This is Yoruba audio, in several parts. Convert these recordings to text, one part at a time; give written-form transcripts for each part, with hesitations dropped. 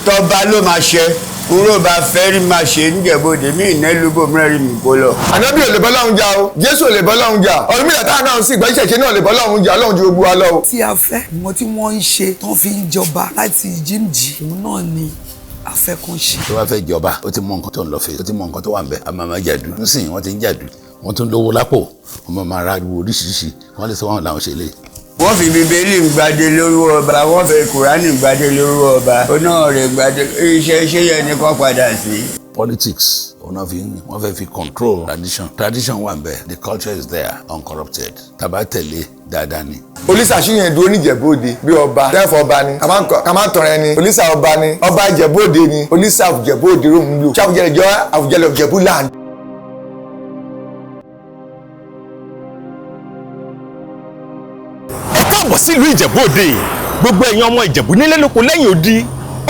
tọ́ba ló máa ṣe kúrò bá fẹ́ rí máa ṣe níjẹ̀bọ́dé mí ìnẹ́lúbò mẹ́rin mi kó lọ. ànábì ò lè bọ́ lọ́hùn jà o jésù ò lè bọ́ lọ́hùn jà ọdún mílíọ̀nù táwọn náà sì gbọ́ ìṣẹ̀ṣe náà lè bọ́ lọ́hùn jà ọlọ́run ju gbogbo wa lọ o. tí a fẹ́ ìwọ̀n tí wọ́n ń ṣe tán fi ń jọba láti jíǹjì òun náà ni a fẹ́ kàn ṣe. tó bá fẹ́ jọba ó ti mọ nǹkan tó ń lọ fẹ́ ó ti mọ nǹkan tó wà ń bẹ àmọ́ máa jàdù nísìnyí wọ́n ti ń jàdù wọ́n tún lówó lápò wọ́n máa ra ariwo oríṣiríṣi wọ́n lè sọ wọn làwọn ṣe lé. wọ́n fi bíbélì gbadé lórí ọba wọ́n fi kùránì gbadé lórí ọba oná rẹ̀ gbadé iṣẹ́ yẹn ni kò padà sí. Politics wọ́n fẹ́ fi control tradition wà ń bẹ the culture is there uncorrupted tàbá tẹ̀lé dáadáa ni. olísà ṣìyẹn dúró ní ìjẹ̀bú-òde bí ọba tẹ́fọ̀ ọba ni ká máa tọrọ ẹni olísà ọba ni ọba ìjẹ̀bú-òde ni olísà ìjẹ̀bú-òde rò ń lò ṣàfùjẹ̀lẹ̀jọ́ àfùjẹ̀lẹ̀ ìjẹ̀bú land. ẹ káàbọ̀ sílùú ìjẹ̀bú-òde gbogbo ẹ̀yin ọmọ ìjẹ̀bú nílé lóko lẹ́yìn odi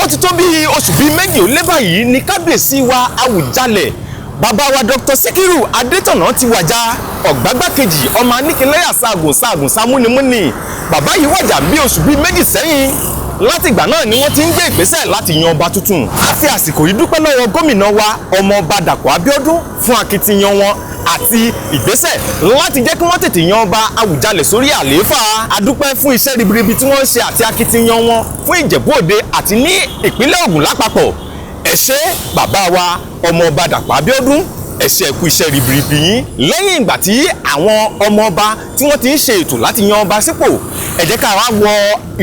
ó ti tó bí oṣù bíi méjì ó lé báyìí ní kábíyèsí wa Àwùjalẹ̀ bàbá wa Dr. Síkírù Adétọ̀nà ti wàjà ọ̀gbágbá kejì ọmọ aníkìlẹ́yà sáàgùn sámúnimúni bàbá yìí wàjà bí oṣù bíi méjì sẹ́yìn láti ìgbà náà ni wọ́n ti ń gbé ìgbésẹ̀ láti yan ọba tuntun a fi àsìkò yìí dúpẹ́ lọ́wọ́ gómìnà wa ọmọọba Dàpọ̀ Abíọ́dún fún akitiyan wọn àti ìgbésẹ̀ láti jẹ́ kí wọ́n tètè yan ọba Àwùjalẹ̀ sórí àlééfà a dúpẹ́ fún iṣẹ́ ribiribi tí wọ́n ń ṣe àti akitiyan wọn fún Ìjẹ̀bú-Òde àti ní ìpínlẹ̀ Ògùn lápapọ̀ ẹ ṣé bàbá wa ọmọọba Dàpọ̀ Abíọ́dún ẹ ṣé kú iṣẹ́ ribiribi yín lẹ́yìn ìgbà tí àwọn ọmọọba tí wọ́n ti ń ṣe ètò láti yan ọba sípò ẹ jẹ́ ká wá wọ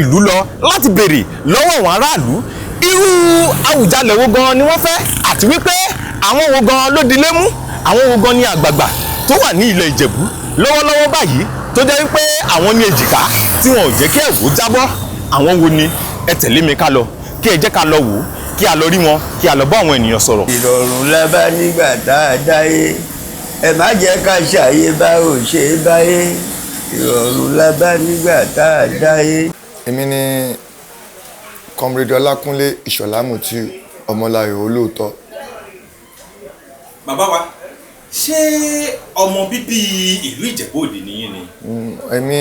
ìlú lọ láti béèrè lọ́wọ́ àwọn aráàlú irú Àwùjalẹ̀ wo gan ni wọ́n fẹ́ àti wípé àwọn wo gan ló dilé mú àwọn wo gan ni àgbààgbà tó wà ní ilẹ̀ Ìjẹ̀bú lọ́wọ́lọ́wọ́ báyìí tó jẹ́ wípé àwọn ní èjìká tí wọn ò jẹ́ kí ẹ̀wò jábọ́ àwọn wo ni ẹ tẹ̀lé mi ká lọ kí ẹ jẹ́ ká lọ wò ó kí a lọ rí wọn kí a lọ bá àwọn ènìyàn sọ̀rọ̀. ìrọ̀rùn la bá nígbà tá a dáyé ẹ má jẹ́ ká ṣàyè bá ò ṣe é báyé ìrọ̀rùn la bá nígbà tá a dáyé. èmi ni Comrade Ọlákúnlé Ìṣọ̀lá Mutiu Ọmọláyọ̀ Olóòótọ́. bàbá wa ṣé ọmọ bíbí ìlú Ìjẹ̀bú-Òde nìyí ni. èmi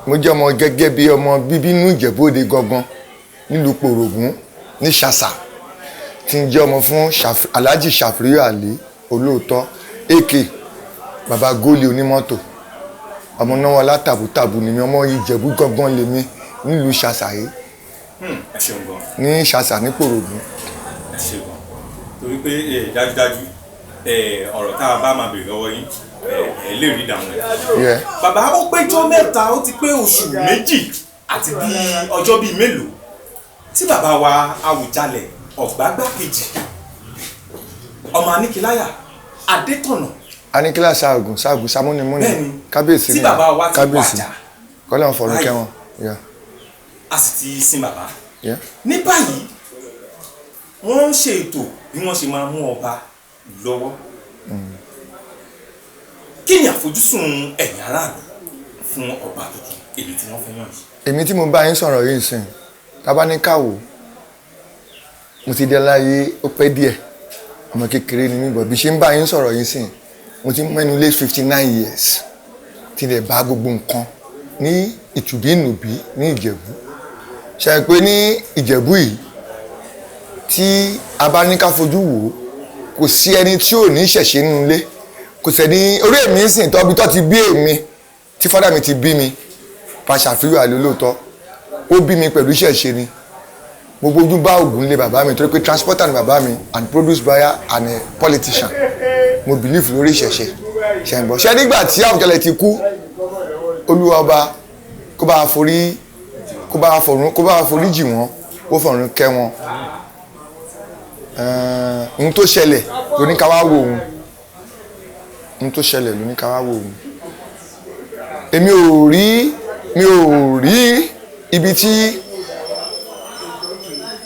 mo jẹ́ ọmọ gẹ́gẹ́ bí ọmọ bíbí inú Ìjẹ̀bú-Òde gangan nílùú Pòrògún ní Ṣàṣà tí ń jẹ́ ọmọ fún Alhaji Ṣàfíríù Àlí Olóòótọ́ èkè bàbá Góòlì onímọ́tò ọmọ náà wọn látàbútàbù ni mi ọmọ Ìjẹ̀bú gangan lèmi nílùú Ṣàṣà yìí ẹ ṣeun gan. ní Ṣàṣà ní Pòrògún. ẹ ṣeun gan torí pé dájúdájú ọ̀rọ̀ tá a bá máa béèrè lọ́wọ́ yín ẹ lè rí ìdáhùn ẹ̀. bàbá ó péjọ mẹ́ta ó ti pé oṣù méjì àti bíi ọjọ́ bíi mélòó tí bàbá wa Àwùjalẹ̀ ọ̀gbágbá kejì ọmọ aníkìláyà Adétọ̀nà. aníkìlá sáàgùn sámúnimúni kábíyèsí tí bàbá wa ti wàjà kọ́lẹ́ wọn fọ̀rọ̀ kẹ́wọn. a sì ti sin bàbá. ní báyìí wọ́n ń ṣe ètò bí wọ́n ṣe máa mú ọba lọ́wọ́. kí ni àfojúsùn ẹ̀yin aráàlú fún ọba tuntun èyí tí wọ́n fẹ́ yàn yìí. èmi tí mo bá yín sọ̀rọ̀ yìí sìn tábáníkàwò mo ti dé láyé ó pẹ́ díẹ̀ ọmọ kékeré ni mí bọ̀ bí ṣe ń bá yín sọ̀rọ̀ yìí sìn mo ti mẹ́nu lé 59 years tí lè bá gbogbo nǹkan ní ìtùbí ìnùbí ní Ìjẹ̀bú ṣe pé ní Ìjẹ̀bú yìí tí a bá ní ká fojú wò ó kò sí ẹni tí ò ní ìṣẹ̀ṣe nínú ilé kò sẹ́ni orí èmi sìn tọ́bi tó ti bí èmi tí fọ́dà mi ti bí mi pa Ṣàfíríù Àlí Olóòótọ́ ó bí mi pẹ̀lú ìṣẹ̀ṣe ni mo gbójú bá Ògùn lé bàbá mi torí pé transporter ni bàbá mi and produce buyer and a politician mo believe lórí ìṣẹ̀ṣe ṣẹ̀ǹbọ̀ ṣẹ́ nígbà tí Àwùjalẹ̀ ti kú Olúwa ọba kó bá forí jì wọ́n ó fọ̀run kẹ́ wọn ohun tó ṣẹlẹ̀ ló ní ká wá wò òun ohun tó ṣẹlẹ̀ ló ní ká wá wò òun èmi ò rí ibi tí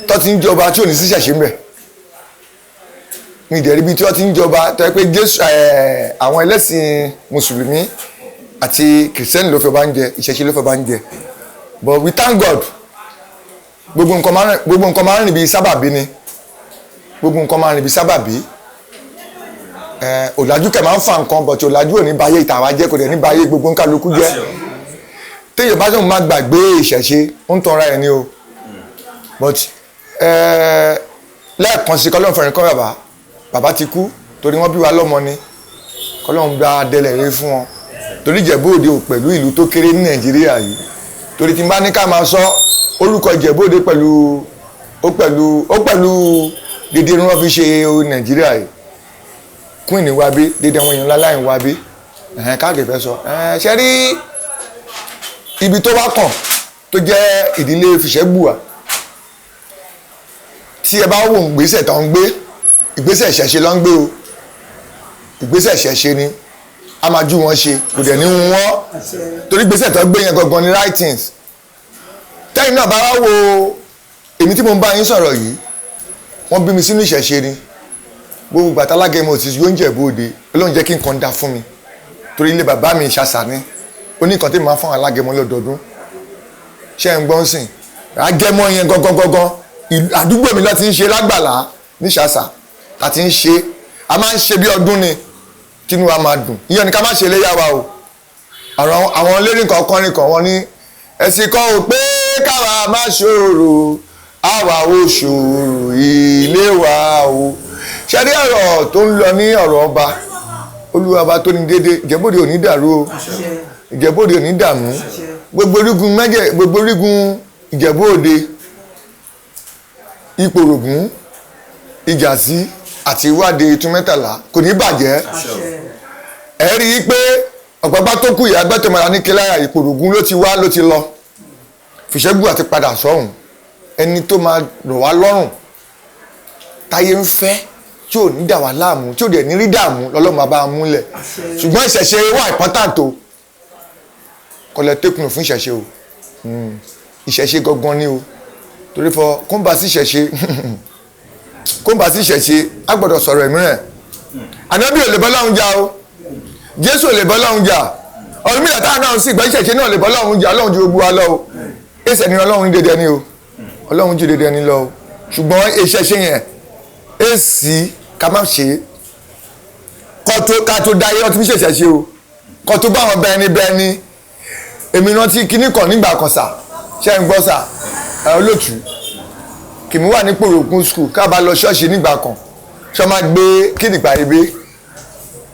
tó ti ń jọba tí ò ní sí ṣẹ̀ṣẹ̀ ń bẹ̀ mi ìdẹ̀rí ibi tí wọ́n ti ń jọba tó yẹ pé Jésù àwọn ẹlẹ́sìn mùsùlùmí àti kìrìsìtẹ́nì ló fẹ́ bá ń jẹ ìṣẹ̀ṣe ló fẹ́ bá ń jẹ but we thank God gbogbo nǹkan máa ń rìn bí sábàbí ni gbogbo nǹkan máa ń rìn bí sábàbí ọ̀làjú kẹ̀ máa ń fa nǹkan but ọ̀làjú ò ní báyé ìtàn àwa jẹ́ kò dẹ̀ ní báyé gbogbo nǹkan lókù jẹ́ téèyàn bá sọ̀rọ̀ máa gbàgbé ìṣẹ̀ṣe ó ń tanra ẹ̀ ni o but lẹ́ẹ̀kan sí kọ́lọ́n fẹ̀rẹ̀ kọ́ bàbá ti kú torí wọ́n bí wa lọ́mọ ni kọ́lọ́n gba adẹ́lẹ̀ rí fún wọn torí Ìjẹ̀bú Òde ò pẹ̀lú ìlú tó kéré ní Nàìjíríà yìí torí tí n bá ní ká máa sọ orúkọ Ìjẹ̀bú Òde ó pẹ̀lú dédé ni wọ́n fi ṣe Nàìjíríà yìí Queen ní wábí dédé àwọn èèyàn láláì wábí káàkiri fẹ́ sọ ṣe rí ibi tó bá kàn tó jẹ́ ìdílé Fìṣẹ́gbùwà tí ẹ bá wò ń gbèsè tó ń gbé ìgbésẹ̀ ìṣẹ̀ṣe ló ń gbé o ìgbésẹ̀ ìṣẹ̀ṣe ni a máa jú wọn ṣe kò dẹ̀ ní wọ́n torí ìgbésẹ̀ tó gbé yẹn gangan ni right things tẹ́yìn náà bá wá wo èmi tí mo ń bá yín sọ̀rọ̀ yìí wọ́n bí mi sínú ìṣẹ̀ṣe ni gbogbo gbàtà Alágẹmọ òtí yóò ń Jẹ̀bú Òde Ọlọ́run jẹ́ kí nǹkan dá fún mi torí ilé bàbá mi Ìṣàṣà ni ó ní nǹkan tí mo máa fún Alágẹmọ lọ́dọọdún ṣé ń gbọ́n sìn Agẹmọ yẹn gangan àdúgbò mi láti ń ṣe lágbàlá ní Ìṣàṣà láti ń ṣe a máa ń ṣe bí ọdún ni kínú wa máa dùn ìyẹn ni ká má ṣe léyà wa o àwọn eléré nǹkan kọrin kan wọn ní ẹ̀sìn kan ò pé káwa má ṣòro àwa ò ṣòro ilé wa o ṣe rí ọ̀rọ̀ tó ń lọ ní ọ̀rọ̀ ọba Olúwa ọba tó ní déédéé Ìjẹ̀bú Òde ò ní dàrú o Ìjẹ̀bú Òde ò ní dààmú gbogbo orígun Ìjẹ̀bú Òde Ìpòrògùn Ìjàsí àti Ìwádìí Ìtúmẹ́tàlá kò ní bàjẹ́ ẹ rí i pé ọ̀pọ̀pá tó kù ìyá gbẹ́tọ̀mọ́ra ní kíláyà Ìpòrògùn ló ti wá ló ti lọ Fìṣẹ́gbùwà ti padà sọ́hùn ẹni tó máa rọ̀ wá lọ́rùn táyé ń fẹ́ tí ò ní dà wá láàmú tí ò dẹ̀ ní rí dààmú lọ́lọ́mọ bá múlẹ̀ ṣùgbọ́n ìṣẹ̀ṣe wà important o kọlẹ̀ tẹ́kùnù fún ìṣẹ̀ṣe o ìṣẹ̀ṣe gangan ni o torí fọ kóńbà sí ìṣẹ̀ṣe á gbọ́dọ̀ sọ̀rọ̀ ẹ̀míràn ànábì ò lè bọ́ lọ́hùn jà o Jésù ò lè bọ́ lọ́hùn jà ọdún mílíọ̀nù táwọn náà sì gbọ́ ìṣẹ̀ṣe náà lè bọ́ lọ́hùn jà Ọlọ́run ju gbogbo wa lọ o èsì ẹni Ọlọ́run dédé ni o Ọlọ́run ju dédé ni lọ o ṣùgbọ́n ìṣẹ̀ṣe yẹn èsì ká má ṣe ká tó dáyé ọtí fi ṣẹ̀ṣẹ̀ o kọ́ tó bá wọn bẹ́ẹ̀ ni èmi rántí kíní kan nígbà kan sà ṣe ń gbọ́ sà olóòtú kìmí wà ní Pòrògùn school ká bá lọ ṣọ́ọ̀ṣì nígbà kan ṣọ́ máa gbé kínípa ebé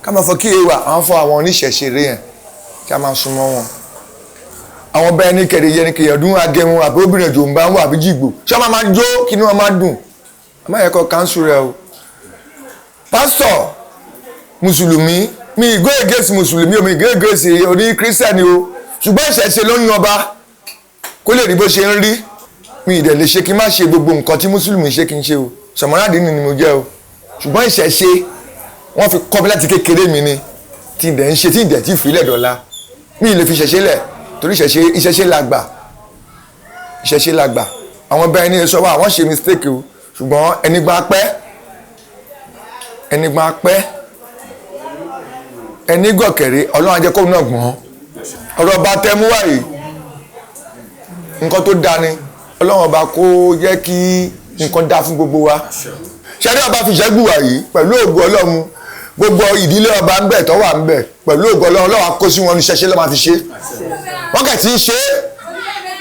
ká máa fọ kí ewa àwọn fọ àwọn oníṣẹ̀ṣe rẹ̀ yẹn kí a máa súnmọ́ wọn àwọn bẹ́ẹ̀ ní kẹ̀rẹ̀yẹ ọdún Agẹmọ àbí obìnrin ẹ̀jọ̀ ń bá wà àbí jìgbò ṣọ́ máa jó kí ni wọ́n máa dùn àmọ́ ẹ̀kọ́ káńsù rẹ̀ o pásítọ̀ mùsùlùmí mi ìgò ègèsì mùsùlùmí omi ìgò ègèsì oní kírísítẹ́nì o ṣùgbọ́n ìṣẹ̀ṣe ló ń yan ọba kó lè rí bó ṣe ń rí mi ìdẹ̀ lè ṣe kí n má ṣe gbogbo nǹkan tí mùsùlùmí ṣe kí n ṣe o sọmọládìí ni mo jẹ́ o ṣùgbọ́n ìṣẹ̀ṣe wọ́n fi kọ́ mi láti kékeré mi ni tí ìdẹ̀ ń ṣe tí ìdẹ̀ tí ìfilẹ̀ dọ̀la mi ì lè fi ìṣẹ̀ṣe lẹ̀ torí ìṣẹ̀ṣe la gbà àwọn bẹ́ẹ̀ ni sọ wá àwọn ṣe mistake o ṣùgbọ́n ẹni gbà pẹ́ ẹni gọ̀kẹ̀rẹ́ Ọlọ́run ajẹ́ kóun náà gbọ́n ọ̀rọ̀ ọba tẹ́mú wáyé nǹkan tó dáa ni Ọlọ́run ọba kó jẹ́ kí nǹkan dáa fún gbogbo wa ṣẹ́rí ọba Fìṣẹ́gbùwà yìí pẹ̀lú ògo Ọlọ́run gbogbo ìdílé ọba ń bẹ̀ tó wà ń bẹ̀ pẹ̀lú ògo Ọlọ́run kó sí wọn ní ṣẹṣẹ ló máa fi ṣe wọ́n kẹ̀ tí ń ṣe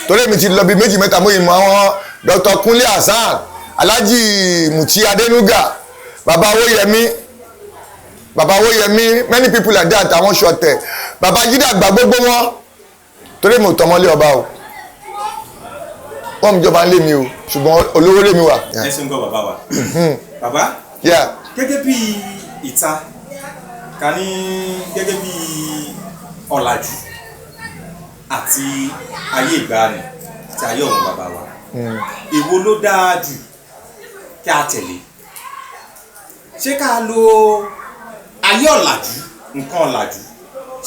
torí èmi ti lọ bí méjì mẹ́ta mọ́ ìmọ̀ àwọn Dr. Kunle Hasan Alhaji Muti Adenuga Baba Owóyẹmí many people like that àwọn ṣọ̀tẹ̀ Baba Jídàgbà gbogbo wọn torí mo tọmọlé ọba o wọ́n mi jọba ń lé mi o ṣùgbọ́n olówó lé mi wà. ẹ ṣe ń gbọ́ bàbá wa bàbá gẹ́gẹ́ bí ìta ká ní gẹ́gẹ́ bí ọ̀làjú àti ayé ìgbàanì àti ayé ọ̀hún bàbá wa èwo ló dáa jù kí a tẹ̀lé ṣé ká lo ayé ọ̀làjú nǹkan ọ̀làjú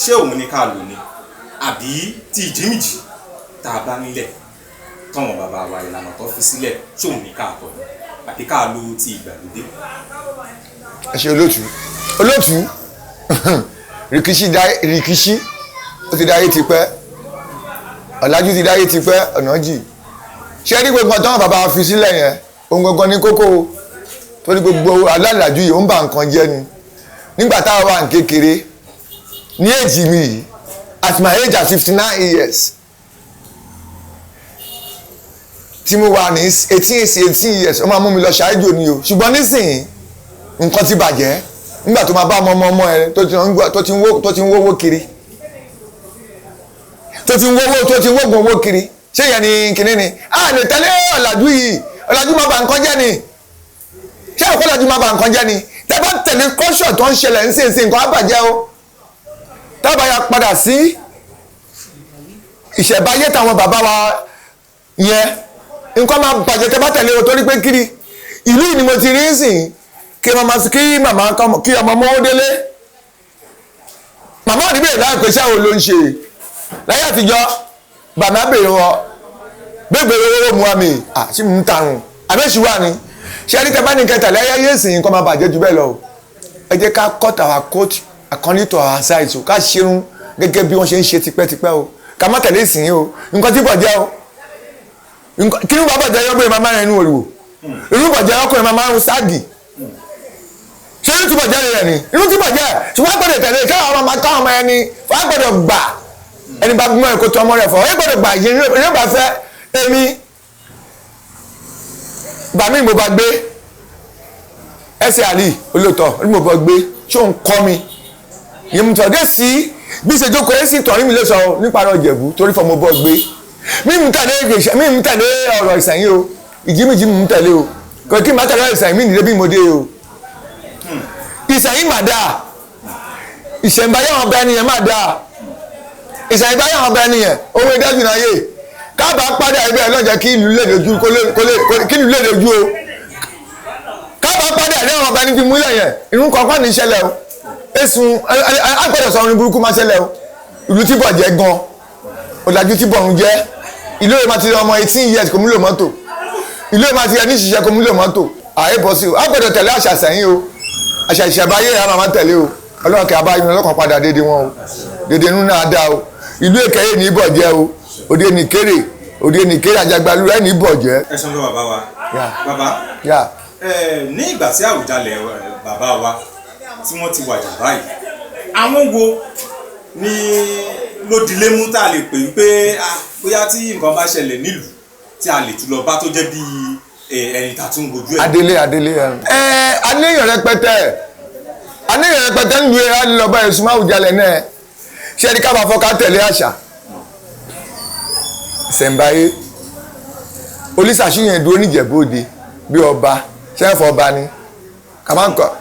ṣé òun ni ká lò ní àbí ti ìjímìjì tá a bá nílẹ̀ tọ́wọ̀n bàbá wa ìlànà tó fi sílẹ̀ ṣé òun ni ká tọ̀ ní àbí ká lo ti ìgbàlódé. ẹ ṣe olóòtú rìkíṣí ó ti dáyé tipẹ́ ọ̀làjú ti dáyé tipẹ́ ọ̀nà jì ṣé ní gbogbo àtàwọn bàbá fi sílẹ̀ yẹn ohun gangan ní kókó torí gbogbo alálàájú yìí ó ń bà nǹkan jẹ́ ni nígbà táwa wà ní kékeré ní èjì mi yìí at my age at 59 years tí mo wà ní 18 years ó máa mú mi lọ ṣáájú ni o ṣùgbọ́n nísìnyí nǹkan ti bàjẹ́ nígbà tó máa bá ọmọ ẹ tó ti ń wówó kiri tó ti ń wógun owó kiri ṣé yẹn ni kìnní ni a lè tẹ́lẹ̀ ọ̀làjú yìí ọ̀làjú máa bà nǹkan jẹ́ ni ṣé àkókò ọ̀làjú máa bà nǹkan jẹ́ ni tẹ́ bá tẹ̀lé kọ́ṣọ̀ tó ń ṣẹlẹ̀ ń sìn nǹkan á bàjẹ́ o tábà ya padà sí ìṣẹ̀báyé táwọn bàbá wa yẹn nǹkan máa bàjẹ́ tẹ́ bá tẹ̀lé o torí pé kiri ìlú yìí ni mo ti rí sìn kí màmá kí ọmọ mọ́ délé màmá ò ní bèrè láì pé ṣáà ló ń ṣe láyé àtijọ́ bàmá bèrè wọn bèbèrè owó mu àmì àti mú tarun àbẹ́sù wà ní ṣe ní tẹ́bá ní kẹta láyé ayé sìn nǹkan máa bàjẹ́ jù bẹ́ẹ̀ lọ ẹ jẹ́ ká cut our coat according to our size o ká ṣerun gẹ́gẹ́ bí wọ́n ṣe ń ṣe tipẹ́tipẹ́ o ká má tẹ̀lé ìsìn o nǹkan tí bàjẹ́ o kí ló bá bàjẹ́ yọ́gbẹ́ máa máa rìn inú òrùwò irú bàjẹ́ ọkùnrin máa máa ń ságì ṣé irú tí bàjẹ́ rẹ̀ ni irú tí bàjẹ́ ṣùgbọ́n àgbẹ̀dẹ̀ tẹ̀lé káwọn ọmọ ẹni wọ́n àgbẹ̀dẹ̀ gbà ẹni bá gbọ́n ẹ̀kọ́ tó ọmọ rẹ̀ fọ́ ẹ gbọ́dọ̀ gbà yín yóò bá fẹ́ èmi gbà mí mo bá gbé ẹsẹ̀ àlì olóòótọ́ ní mo bá gbé ṣó ń kọ́ mi yìí mo tọ́ dé sí bí ìṣèjókòó ẹ̀ sì tọ̀rí mi ló sọ nípa ọ̀rọ̀ Ìjẹ̀bú torí fọ́ mo bọ́ gbé mímú tẹ̀lé ọ̀rọ̀ ìsẹ̀yìn o ìjímìjí mú tẹ̀lé o kò kí n bá tẹ̀lé ọ̀rọ̀ ìsẹ̀yìn mi nílé bí mo dé o ìsẹ̀yìn mà dáa ìṣẹ̀ǹbáyé àwọn ọba ẹnìyẹn mà dáa ìṣẹ̀ǹbáyé àwọn ọba ẹnìyẹn owó ìdájú náà yé káàbà padà ẹgbẹ́ ẹ̀ lọ́jà kí ìlú lè dojú kí ìlú lè dojú o káàbà padà ẹ̀rẹ́ àwọn ọba ẹni fi múlẹ̀ yẹn irun kankan ní ìṣẹ̀lẹ̀ o èsùn agbẹ̀dọ̀ sọ orin burúkú máa ṣẹlẹ̀ o ìlú tí bọ̀ jẹ́ gan ọ̀làjú tí bọ̀ ń jẹ́ ìlú rẹ̀ máa ti ọmọ 18 years kò múlò mọ́tò ìlú rẹ̀ máa ti ẹni ṣiṣẹ́ kò múlò mọ́tò àìbọ̀ sí o agbẹ̀dọ̀ tẹ̀lé àṣà sẹ́yìn o àṣà ìṣẹ̀báyé ẹ̀ máa tẹ̀lé o ọlọ́run kẹ́ abáyé ọlọ́kàn padà dédé wọn o dédé inú náà dá o ìlú èkẹ́yẹ ní ibọ̀ jẹ́ o òde nìkéré àjàgbálú ẹ̀ ní ibọ̀ jẹ́. ẹ sọ fún bàbá wa bàbá ní ìgbà tí Àwùjalẹ̀ bàbá wa tí wọ́n ti wàjà báyìí àwọn wo ni ló dilé mú tá a lè pè pé bóyá tí nǹkan bá ṣẹlẹ̀ nílùú tí a lè tún lọ bá tó jẹ́ bí ẹni tàtún gojú ẹ̀. aléyàn rẹpẹtẹ nílùú ẹ̀ á lọ bá ẹ̀sùn Àwùjalẹ̀ náà ṣé ẹni ká máa fọ́ ká tẹ̀lé àṣà ìṣẹ̀ǹbáyé olùsàṣìyàn dúró níjẹ̀bú-Òde bí ọba ṣẹ́fọ̀ ọba ni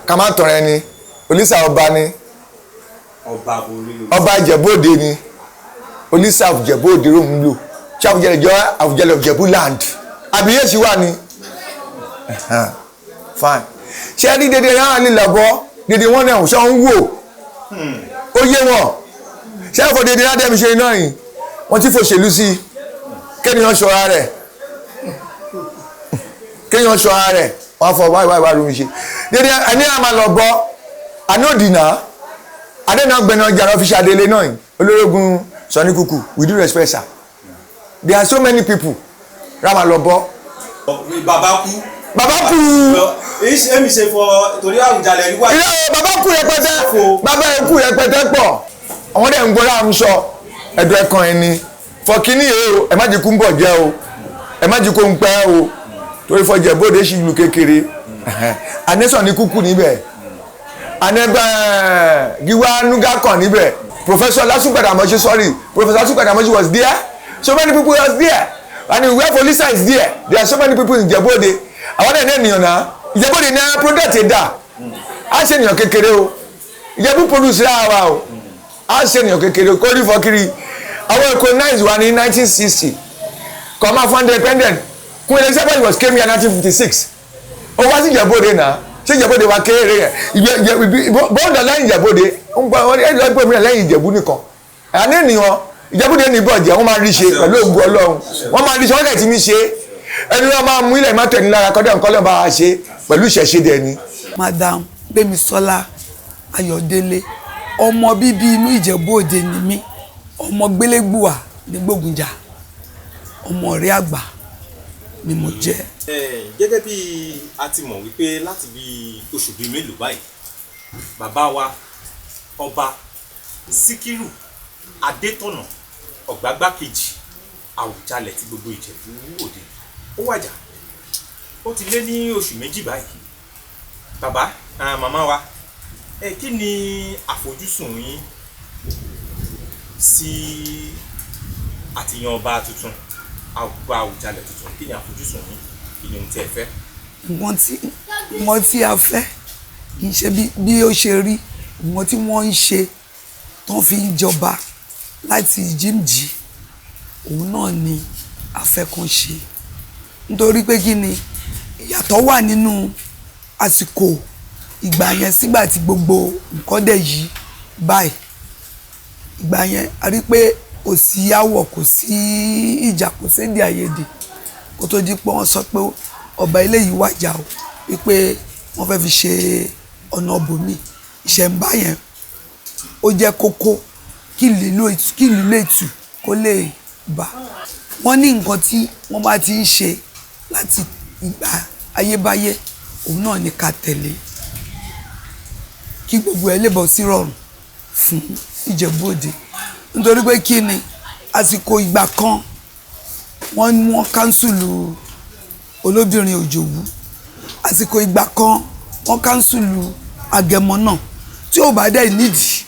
ká má tọrọ ẹni olùsà ọba ni ọba Ìjẹ̀bú-Òde ni olùsà Ìjẹ̀bú-Òde ló ń lò ṣé Àwùjalẹ̀ jọ Àwùjalẹ̀ of Ìjẹ̀bú land àbíyèsí wà ní fine ṣé ẹni dédé yàrá lílọ bọ dédé wọn náà ṣọ ń wò ó yé wọn ṣẹ́fọ̀ dédé ládẹ́mi ṣe iná yìí wọ́n ti fòṣèlú sí i kéèyàn ṣọ́ra rẹ̀ wọ́n fọ wáìwáìwá ló ń ṣe dédé ẹni àmà lọ bọ́ anódìnà adéná gbẹ̀nà ọjà ọ́fíṣà délé náà olórógun Sani Kuku with due respect sir there are so many people rámà lọ bọ́. bàbá kú. èmi ṣe fọ torí Àwùjalẹ̀ rí wáyé. ilé bàbá kú rẹpẹtẹ pọ̀ àwọn dẹ̀ ń gbọ́ láàmú sọ ẹ̀dùn ẹ̀kan ẹni fọkíní yìí o ẹ má jí kú ń bọ̀ jẹ́ o ẹ má jí kó ń pẹ́ o torí fọjẹ́ bóde ṣì lu kékeré anẹ́sàn ní kúkú níbẹ̀ anẹ́gbẹ́ gíwá nuga kan níbẹ̀ Professor Lásùgbàdàmọ́sí Professor Lásùgbàdàmọ́sí was there so many people was there and where Folisa is there are so many people in Ìjẹ̀bú-Òde àwọn ẹ̀dẹ̀ ènìyàn náà Ìjẹ̀bú-Òde ní product ẹ̀dá á ṣe ènìyàn kékeré o Ìjẹ̀bú produce ra wa o á ṣe ènìyàn kékeré o kórìí fọkiri àwọn colonize wa ní 1960 come out for independent Queen Elizabeth was came here in 1956 ó wá sí Ìjẹ̀bú-Òde náà ṣé Ìjẹ̀bú-Òde wa kéré yẹn bọ́ọ̀dà lẹ́yìn Ìjẹ̀bú-Òde ẹ̀ẹ́dẹ́gbẹ́ mi lẹ́yìn Ìjẹ̀bú nìkan àní ènìyàn Ìjẹ̀bú-Òde ní ìbọ̀jẹ̀ wọ́n máa rí ṣe pẹ̀lú ògùn Ọlọ́run wọ́n máa rí ṣe wọ́n dẹ̀ ti mí ṣe ẹni wọ́n máa mú ilẹ̀ má tẹ̀ ní lára kọ́dọ̀ nǹkan lọ́ba wa ṣe pẹ̀lú ìṣẹ̀ṣe dẹ̀ ni. Madam Gbémisọ́lá Ayọ̀délé ọmọ bíbí inú Ìjẹ̀bú-Òde ni mí ọmọ gbélégbùwà ní Gbógunjà ọmọ ọ̀rẹ́ àgbà ni mo jẹ́. Gẹ́gẹ́ bí a ti mọ̀ wípé láti bí oṣù bíi mélòó báyìí bàbá wa ọba Síkírù Adétọ̀nà Ọ̀gbágbá kejì Àwùjalẹ̀ tí gbogbo Ìjẹ̀bú-Òde ó wàjà ó ti lé ní oṣù méjì báyìí. Bàbá màmá wa kí ni àfojúsùn yín sí àtìyàn ọba tuntun ọba Àwùjalẹ̀ tuntun? Kí ni àfojúsùn yín? Kí ni ohun tí ẹ fẹ́? Nǹkan tí a fẹ́ kì í ṣe bí ó ṣe rí, nǹkan tí wọ́n ń ṣe tó fi ń jọba láti jíǹjì òun náà ni a fẹ́ kàn ṣe. Nítorí pé kí ni ìyàtọ̀ wà nínú àsìkò ìgbà yẹn sígbà tí gbogbo nǹkan dẹ̀ yí báyìí. Ìgbà yẹn a rí pé kò sí àwọ̀, kò sí ìjà, kò sí èdè àìyedè kó tó di pé wọ́n sọ pé ọba eléyìí wàjà o wípé wọ́n fẹ́ fi ṣe ọ̀nà bòmí. Ìṣẹ̀ǹbá yẹn ó jẹ́ kókó kí ìlú lè tù kó lè bá. Wọ́n ní nǹkan tí wọ́n bá ti ń ṣe láti ìgbà ayébáyé òun náà ni ká tẹ̀lé kí gbogbo ẹ̀ lè bọ́ sí rọrùn fún Ìjẹ̀bú Òde. Nítorí pé kí ni àsìkò ìgbà kan wọ́n kánsùlù Olóbìnrin Òjòwú, àsìkò ìgbà kan wọ́n kánsùlù Agẹmọ náà. Tí ò bá dẹ̀ nídìí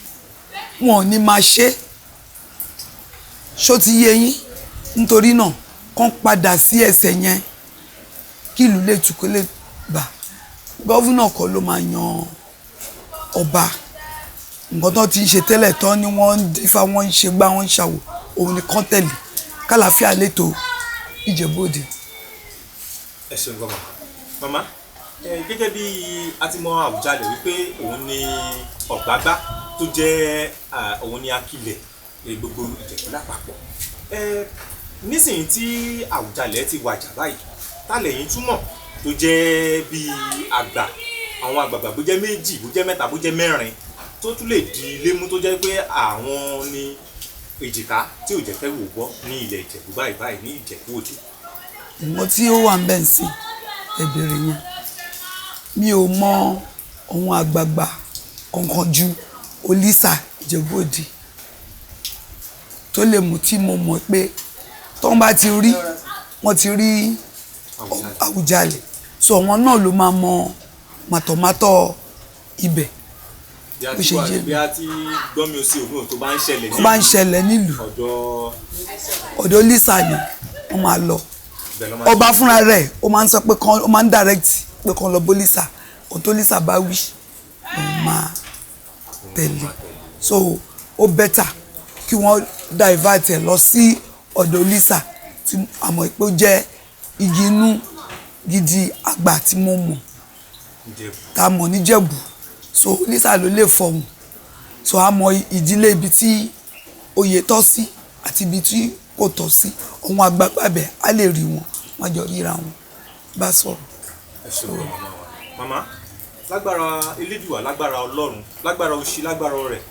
wọn ò ní máa ṣe. Ṣó ti yé yín? Nítorí náà kàn padà sí ẹsẹ̀ yẹn kí ìlú lè tù kó lè bà. Gọ́vùnà kọ́ ló máa yan ọba. Nǹkan tó ti ń ṣe tẹ́lẹ̀ tán ni wọ́n ń dífá, wọ́n ń ṣe gbá, wọ́n ń ṣàwò, òun ni kán tẹ̀lé kálàáfíà létò Ìjẹ̀bú Òde. Ẹ ṣeun gbọ́mọ. Màmá gẹ́gẹ́ bí a ti mọ Àwùjalẹ̀ wípé òun ni ọ̀gbágbá tó jẹ́ òun ni akilẹ̀ gbogbo Ìjẹ̀bú lápapọ̀. Nísìnyí tí Àwùjalẹ̀ ti wàjà báyìí, tálẹ̀ yín túmọ̀ tó jẹ́ bí àgbà, àwọn àgbààgbà bó jẹ́ méjì, bó jẹ́ mẹ́ta, bó jẹ́ mẹ́rin tó tún lè di ilé mú tó jẹ́ pé àwọn ni èjìká tí ò jẹ́ fẹ́ wò gbọ́ ní ilẹ̀ Ìjẹ̀bú báyìí ní Ìjẹ̀bú Òde. Nǹkan tí ó wà ń bẹ̀ ń sìn ẹ̀bẹ̀rẹ̀ yẹn mi ò mọ ohun àgbààgbà kankan ju Olísà Ìjẹ̀bú Òde tó lè mú tí mo mọ̀ pé tó ń bá ti rí wọ́n ti rí Àwùjalẹ̀ so àwọn náà ló máa mọ màtọ̀mátọ̀ ibẹ̀ bó ṣe jẹ́ bí a ti gbọ́mi o sí òun tó bá ń ṣẹlẹ̀ nílùú ọ̀dọ̀ Olísà ni wọ́n máa lọ. Ọba fúnra rẹ̀ ó máa ń sọ pé ó máa ń direct pé kàn lọ bólísà ohun tó Lísà bá wí òun máa tẹ̀lé so ó bẹ́tà kí wọ́n divert ẹ̀ lọ sí ọ̀dọ̀ Lísà tí àmọ́ pé ó jẹ́ igi inú gidi àgbà tí mo mọ̀ tá a mọ̀ níjẹ̀bú so Lísà ló lè fọhùn so a mọ ìdílé ibi tí oyè tọ́ sí àti ibi tí kò tọ́ sí ohun àgbàgbà bẹ̀ á lè rí wọn wọ́n jọ ríra wọn bá sọ̀rọ̀. Ẹ ṣe wọ́n màmá lágbára Elédùà, lágbára Ọlọ́run, lágbára Òṣì, lágbára Ọ̀rẹ́,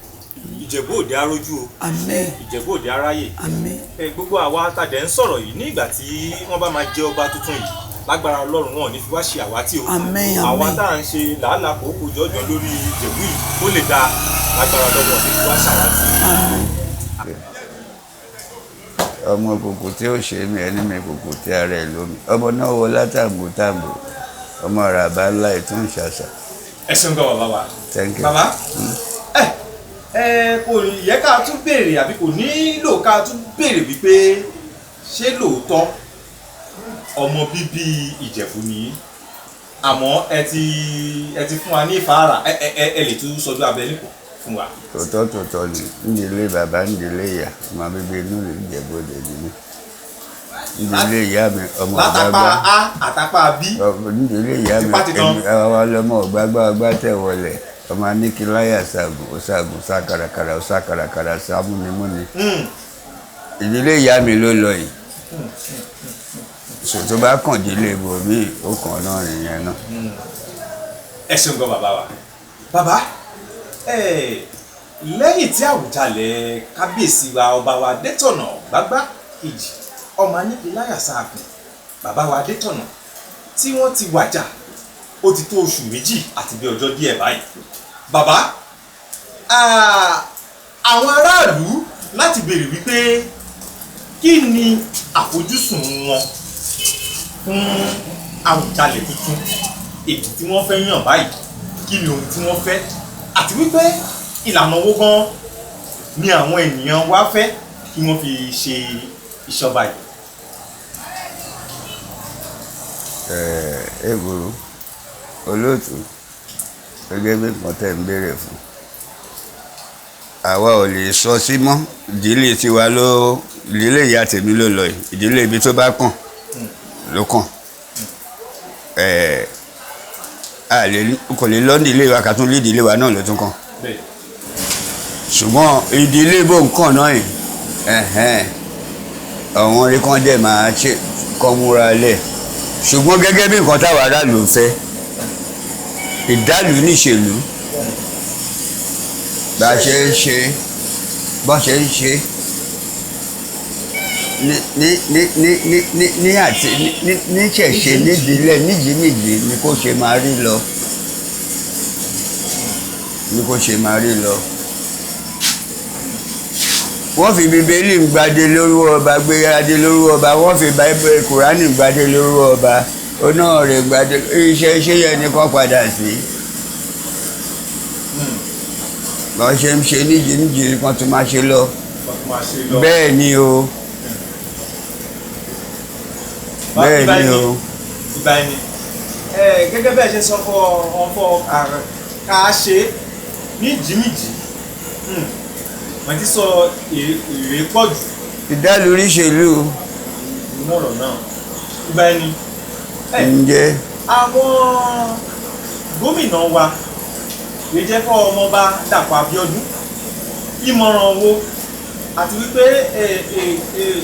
Ìjẹ̀bú Òde arójú o. Àmín. Ìjẹ̀bú Òde aráyè. Àmín. Gbogbo àwa tàdé ń sọ̀rọ̀ yìí ní ìgbà tí wọ́n bá máa jẹ ọba tuntun yìí lágbára Ọlọ́run wọn ò ní fi wá ṣe àwátì o. Àmín. Àwa tá à ń ṣe làálàá kòókò jọjọ lórí Ìjẹ̀bú yìí ó lè da lágbára Ọlọ́run ò ní fi wá ṣàwátì. ọmọ kòkò tí ó ṣe mí ẹni mi kòkò tí ara ẹ lómi ọmọ náà wọ látàǹbù tàǹbù ọmọ ràbá ńlá ìtún ṣàṣà. Ẹ ṣeun gan bàbá wa. Thank you. Bàbá kò yẹ ká tún béèrè àbí kò nílò ká tún béèrè wípé ṣé lóòótọ́ ọmọ bíbí Ìjẹ̀bú ni àmọ́ ẹ ti fún wa ní ìfáàrà ẹ lè tún sọjú abẹ́lé pọ̀ fún wa. tòótọ́ ni nídìílé bàbá nídìílé ìyá ọmọ bíbí inú rẹ̀ Ìjẹ̀bú Òde ni mí nídìílé ìyá mi ọmọ ọ̀gbágbá látàpá A àtàpá B nídìílé ìyá mi àwọn ọlọmọ ọ̀gbágbá ọgbà tẹ̀ wọlé ọmọ aníkíláyà ṣàgùn ṣàkàràkàrà ṣàkàràkàrà ṣàmúnimúni ìdílé ìyá mi ló lọ yìí tó bá kàn délé ibòmíì ó kàn náà nìyẹn náà. Ẹ ṣeun gan bàbá wa. Bàbá lẹ́yìn tí Àwùjalẹ̀ kábíyèsí wa ọba wa Adétọ̀nà Ọ̀gbágbá kejì ọmọ aníkíláyà ṣàgùn bàbá wa Adétọ̀nà tí wọ́n ti wàjà ó ti tó oṣù méjì àti bí ọjọ́ díẹ̀ báyìí. Bàbá àwọn aráàlú láti béèrè wípé kí ni àfojúsùn wọn fún Àwùjalẹ̀ tuntun èyí tí wọ́n fẹ́ yàn báyìí kí ni ohun tí wọ́n fẹ́ àti wípé ìlànà owó gan ni àwọn ènìyàn wá fẹ́ kí wọ́n fi ṣe ìṣọba yìí. Ègbòrò olóòtú gẹ́gẹ́ bí nǹkan tẹ́ ń béèrè fún àwa ò lè sọ sí mọ́ ìdílé tiwa ìdílé ìyá tèmi ló lọ yìí ìdílé ibi tó bá kàn ló kàn kò lè lọ́ndì ilé wa kàtún lé ìdílé wa náà ló tún kàn ṣùgbọ́n ìdílé bó nǹkan náà yìí àwọn orí kan dẹ̀ máa ṣe kọ́ múra lẹ̀ ṣùgbọ́n gẹ́gẹ́ bí nǹkan táwa aráàlú fẹ́ ìdálù níṣèlú bá ṣe ń ṣe bọ́ ṣe ń ṣe ní àti níṣẹ̀ṣe nídìílé níjìníjì ni kò ṣe máa rí lọ wọ́n fi bíbélì ń gbadé lórúkọ ọba gbé adé lórúkọ ọba wọ́n fi báíbélì kùránì gbadé lórúkọ ọba oná rẹ̀ gbadé iṣẹ́ yẹn ni kò padà sí bọ́n ṣe ń ṣe níjìníjì kan tó máa ṣe lọ bẹ́ẹ̀ ni o bẹ́ẹ̀ ni o. ìgbà ẹni gẹ́gẹ́ bẹ́ẹ̀ ṣe sọ fún ọ̀fọ̀ ká ṣe ní jìmìjì wọ́n ti sọ èrè pọ̀ jù. ìdálù oríṣèlú. nínú ọ̀rọ̀ náà ìgbà ẹni. ǹjẹ́. àwọn gómìnà wa lè jẹ́ fọ́ ọmọọba Dàpọ̀ Abíọ́dún ìmọ̀ràn wo àti wípé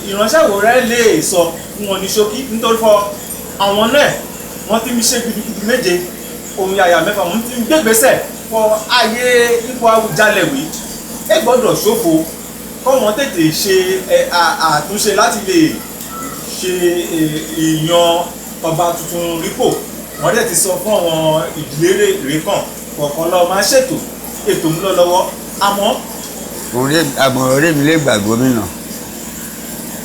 ìránṣẹ́ wo rẹ lè sọ fún wọn ní ṣókí nítorí fọ àwọn náà wọ́n ti ń ṣe gidigidi méje ohun yàyà mẹ́fà wọ́n ti ń gbégbèsè fọ ayé ipò Àwùjalẹ̀ wí ẹ gbọ́dọ̀ ṣòfò kọ́ wọ́n tètè ṣe àtúnṣe láti lè ṣe ìyan ọba tuntun rípò wọ́n dẹ̀ ti sọ fún àwọn ìdílé rẹ̀ kàn kọ̀ọ̀kan lọ́ọ́ máa ṣètò ètò ń lọ lọ́wọ́ àmọ́. àmọ̀ràn orí mi lè gbà gómìnà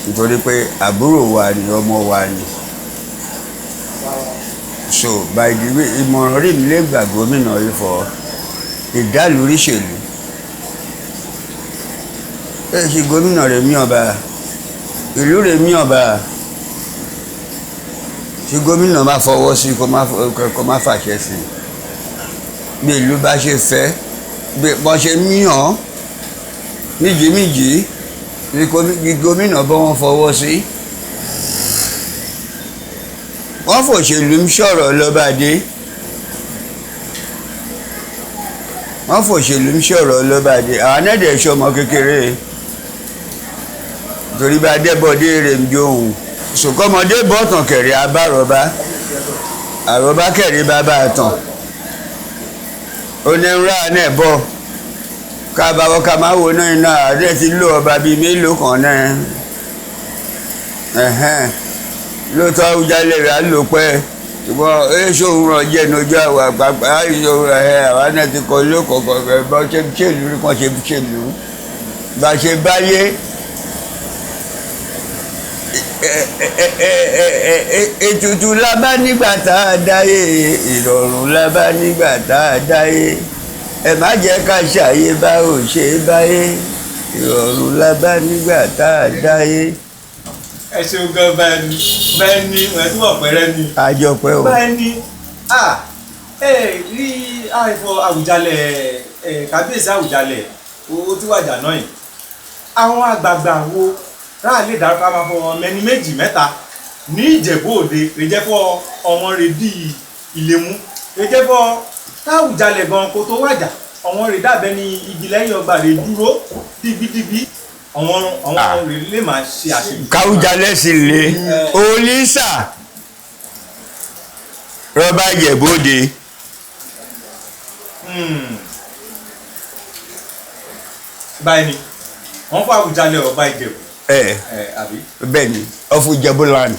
nítorí pé àbúrò wa ni ọmọ wa ni so by the way ìmọ̀ràn orí mi lè gbà gómìnà yìí fọ ìdálù oríṣèlú ṣe gómìnà rẹ̀ mí ọba ìlú rẹ̀ mí ọba ṣe gómìnà máa fọwọ́ sí kó má fàṣẹ sí bí ìlú bá ṣe fẹ́ bí wọ́n ṣe míyàn méjìméjì ní gómìnà bọ́ wọn fọwọ́ sí wọ́n fòṣèlú ń sọ̀rọ̀ lọ́bàdé wọ́n fòṣèlú ń sọ̀rọ̀ lọ́bàdé àwọn ẹ̀dẹ̀ ṣọmọ kékeré torí bá dẹ́bọ̀dé rẹ̀ ń jóhun ṣùkọ́mọdé bọ́tàn kẹ̀rẹ́ abárọ̀bá àrọ̀bá kẹ̀rẹ́ bàbá àtàn onírúurú náà bọ̀ kábàáwọ̀ ká máa wo náà iná àárẹ̀ ti lò ọba bíi mélòó kan náà lóòótọ́ Àwùjalẹ̀ rẹ̀ á lò pẹ́ ṣùgbọ́n èso òun ràn jẹ́ lójú àwọn àpapọ̀ àwa náà ti kọ́ lókọ̀ọ̀kọ̀ rẹ̀ bá ṣe ṣèlú rí kan ṣe ṣèlú bá ṣe báyé ètùtù la bá nígbà tá a dáyé ìrọ̀rùn la bá nígbà tá a dáyé ẹ má jẹ́ ká ṣàyè bá ò ṣe báyé ìrọ̀rùn la bá nígbà tá a dáyé. ẹ ṣeun gan bẹ́ẹ̀ ni ẹ tún wọ̀ pẹ́rẹ́ ni. àjọpẹ́ o. bẹ́ẹ̀ ni rí àìfọ Àwùjalẹ̀ kábíyèsí Àwùjalẹ̀ ó tí wàjà náà yìí àwọn àgbààgbà wo ráà lè dárúkọ máa fọ ọmọ ẹni méjì mẹ́ta ní Ìjẹ̀bú Òde lè jẹ́ fọ́ ọmọ rẹ̀ bíi Ìlẹ̀mú lè jẹ́ fọ́ Àwùjalẹ̀ gan kó tó wàjà ọmọ rẹ̀ dàbẹ́ ní igi lẹ́yìn ọgbà rẹ̀ dúró dìgbìdìgbì àwọn rẹ̀ lè máa ṣe àṣeyọrí. Àwùjalẹ̀ sì lè olísà rọ́bà Ìjẹ̀bú Òde. báyìí ni wọ́n fọ́ Àwùjalẹ̀ ọba Ìjẹ̀bú. bẹ́ẹ̀ ni ọ̀fù Ìjẹ̀bú land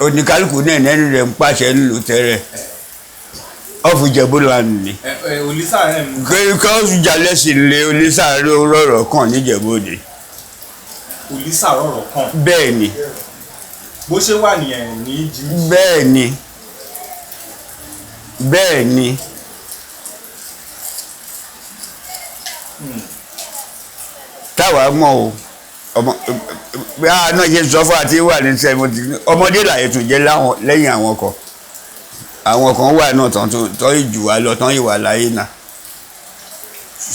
oníkálukú náà nẹ́nu rẹ̀ ń pàṣẹ nílùú tẹ́rẹ̀ ọ̀fù Ìjẹ̀bú land ni kọ́ Àwùjalẹ̀ sì lé olísà rọ̀rọ̀ kàn ní Ìjẹ̀bú Òde. olísà rọ̀rọ̀ kàn. bẹ́ẹ̀ ni bó ṣe wà nìyẹn ní jí. bẹ́ẹ̀ ni táwa mọ̀ o ọmọ bí a náà ṣe sọ fún àti wà ní sẹ́yìn ọmọdé làyè tún jẹ́ lẹ́yìn àwọn kan wà náà tán ìjù wá lọ tán ìwà láyé náà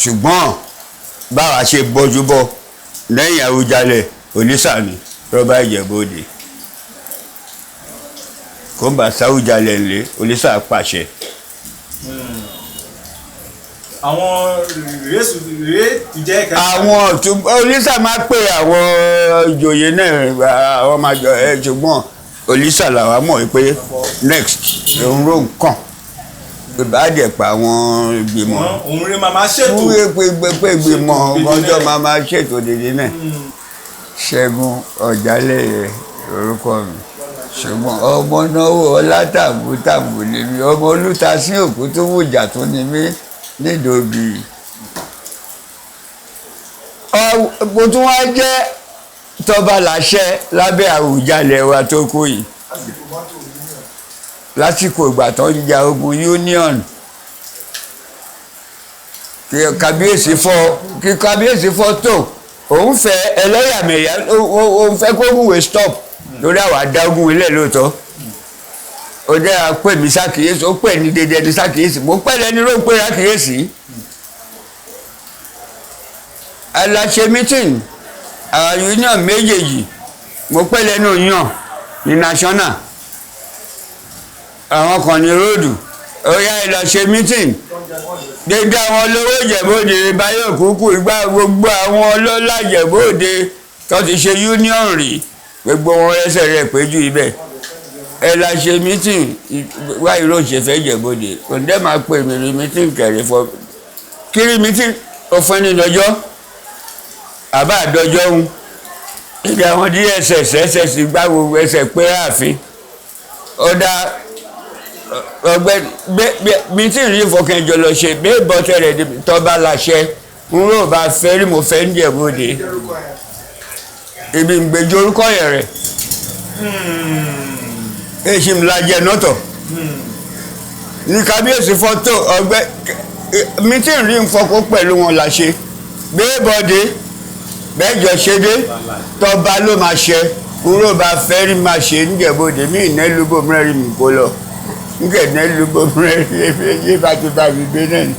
ṣùgbọ́n báwa ṣe bọ́jú bọ́ lẹ́yìn Àwùjalẹ̀ Òlísà ni rọ́bà Ìjẹ̀bú-Òde kó bá sáwùjalẹ̀ lé Òlísà pàṣẹ. àwọn rèé ìjẹ́ ẹ̀ka. àwọn Òlísà máa pè àwọn ìjòyè náà àwọn máa jọ ẹ ṣùgbọ́n Òlísà làwa mọ̀ pé next òun ló ń kàn ìbádẹ́ pa àwọn ìgbìmọ̀. òun rẹ̀ máa ṣètò. pé ìgbìmọ̀ ọjọ́ máa ṣètò dédé náà. Ṣẹ́gun Ọ̀jálẹ̀yẹ orúkọ mi ṣùgbọ́n ọmọ náwó ọlátàbútàbù ni mi ọmọ olùtasí òkú tó wùjà tó ni mí nídòbí. mo tún wá jẹ́ tọ́ba láṣẹ lábẹ́ Àwùjalẹ̀ wa tó kú yìí lásìkò ìgbà tó ń ja ogun Union kí kábíyèsí fọ́ tó òun fẹ́ ẹlẹ́yàmẹ̀yà òun fẹ́ kó wúwe stop lórí àwọn adágún ilé lóòótọ́ ó jẹ́ àpè mí ṣàkíyèsí ó pè ní dédé ní ṣàkíyèsí mo pẹ́ lẹ́ni ló ń pè ṣàkíyèsí aláṣẹ meeting àwọn union méjèèjì mo pẹ́ lẹ́nu yàn ní national àwọn kan ní róòdù ó yá ìlàṣẹ meeting dédé àwọn olówó Ìjẹ̀bú-Òde Báyọ̀ Kúkú ìgbà gbogbo àwọn ọlọ́lá Ìjẹ̀bú-Òde tó ti ṣe union rí gbogbo wọn ẹsẹ̀ rẹ̀ péjú ibẹ̀ ẹ la ṣe meeting wá ìró ṣẹfẹ́ Ìjẹ̀bú-Òde kò dẹ́ máa pè mí rí meeting kẹrì fọ kiri meeting òfin ní lọ́jọ́ àbá àdọ́jọ́ ń ìgbà àwọn DSS gbá gbogbo ẹsẹ̀ pé ààfin ó dá ọgbẹ́ meeting rí fọkànjọ lọ ṣe bẹ́ẹ̀ bọ́tẹ̀ rẹ̀ tọ́ba láṣẹ ń rò bá fẹ́ rí mo fẹ́ ń Ìjẹ̀bú-Òde ibi ń gbèjọ orúkọ yẹn rẹ̀ èsì ńlájẹ nọ́tọ̀ ní kábíyèsí fọ́tò ọgbẹ́ meeting rí ń fọkó pẹ̀lú wọn láṣẹ bẹ́ẹ̀ bọ́dé bẹ́ẹ̀ jọ ṣe dé tọ́ba ló máa ṣe ń rò bá fẹ́ rí máa ṣe ń Ìjẹ̀bú-Òde mí ìnẹ́lúgbò mẹ́rin mi kó lọ nkẹ̀dẹ́ lúgbò mẹ́rin yé bá ti bá mi gbé náà ni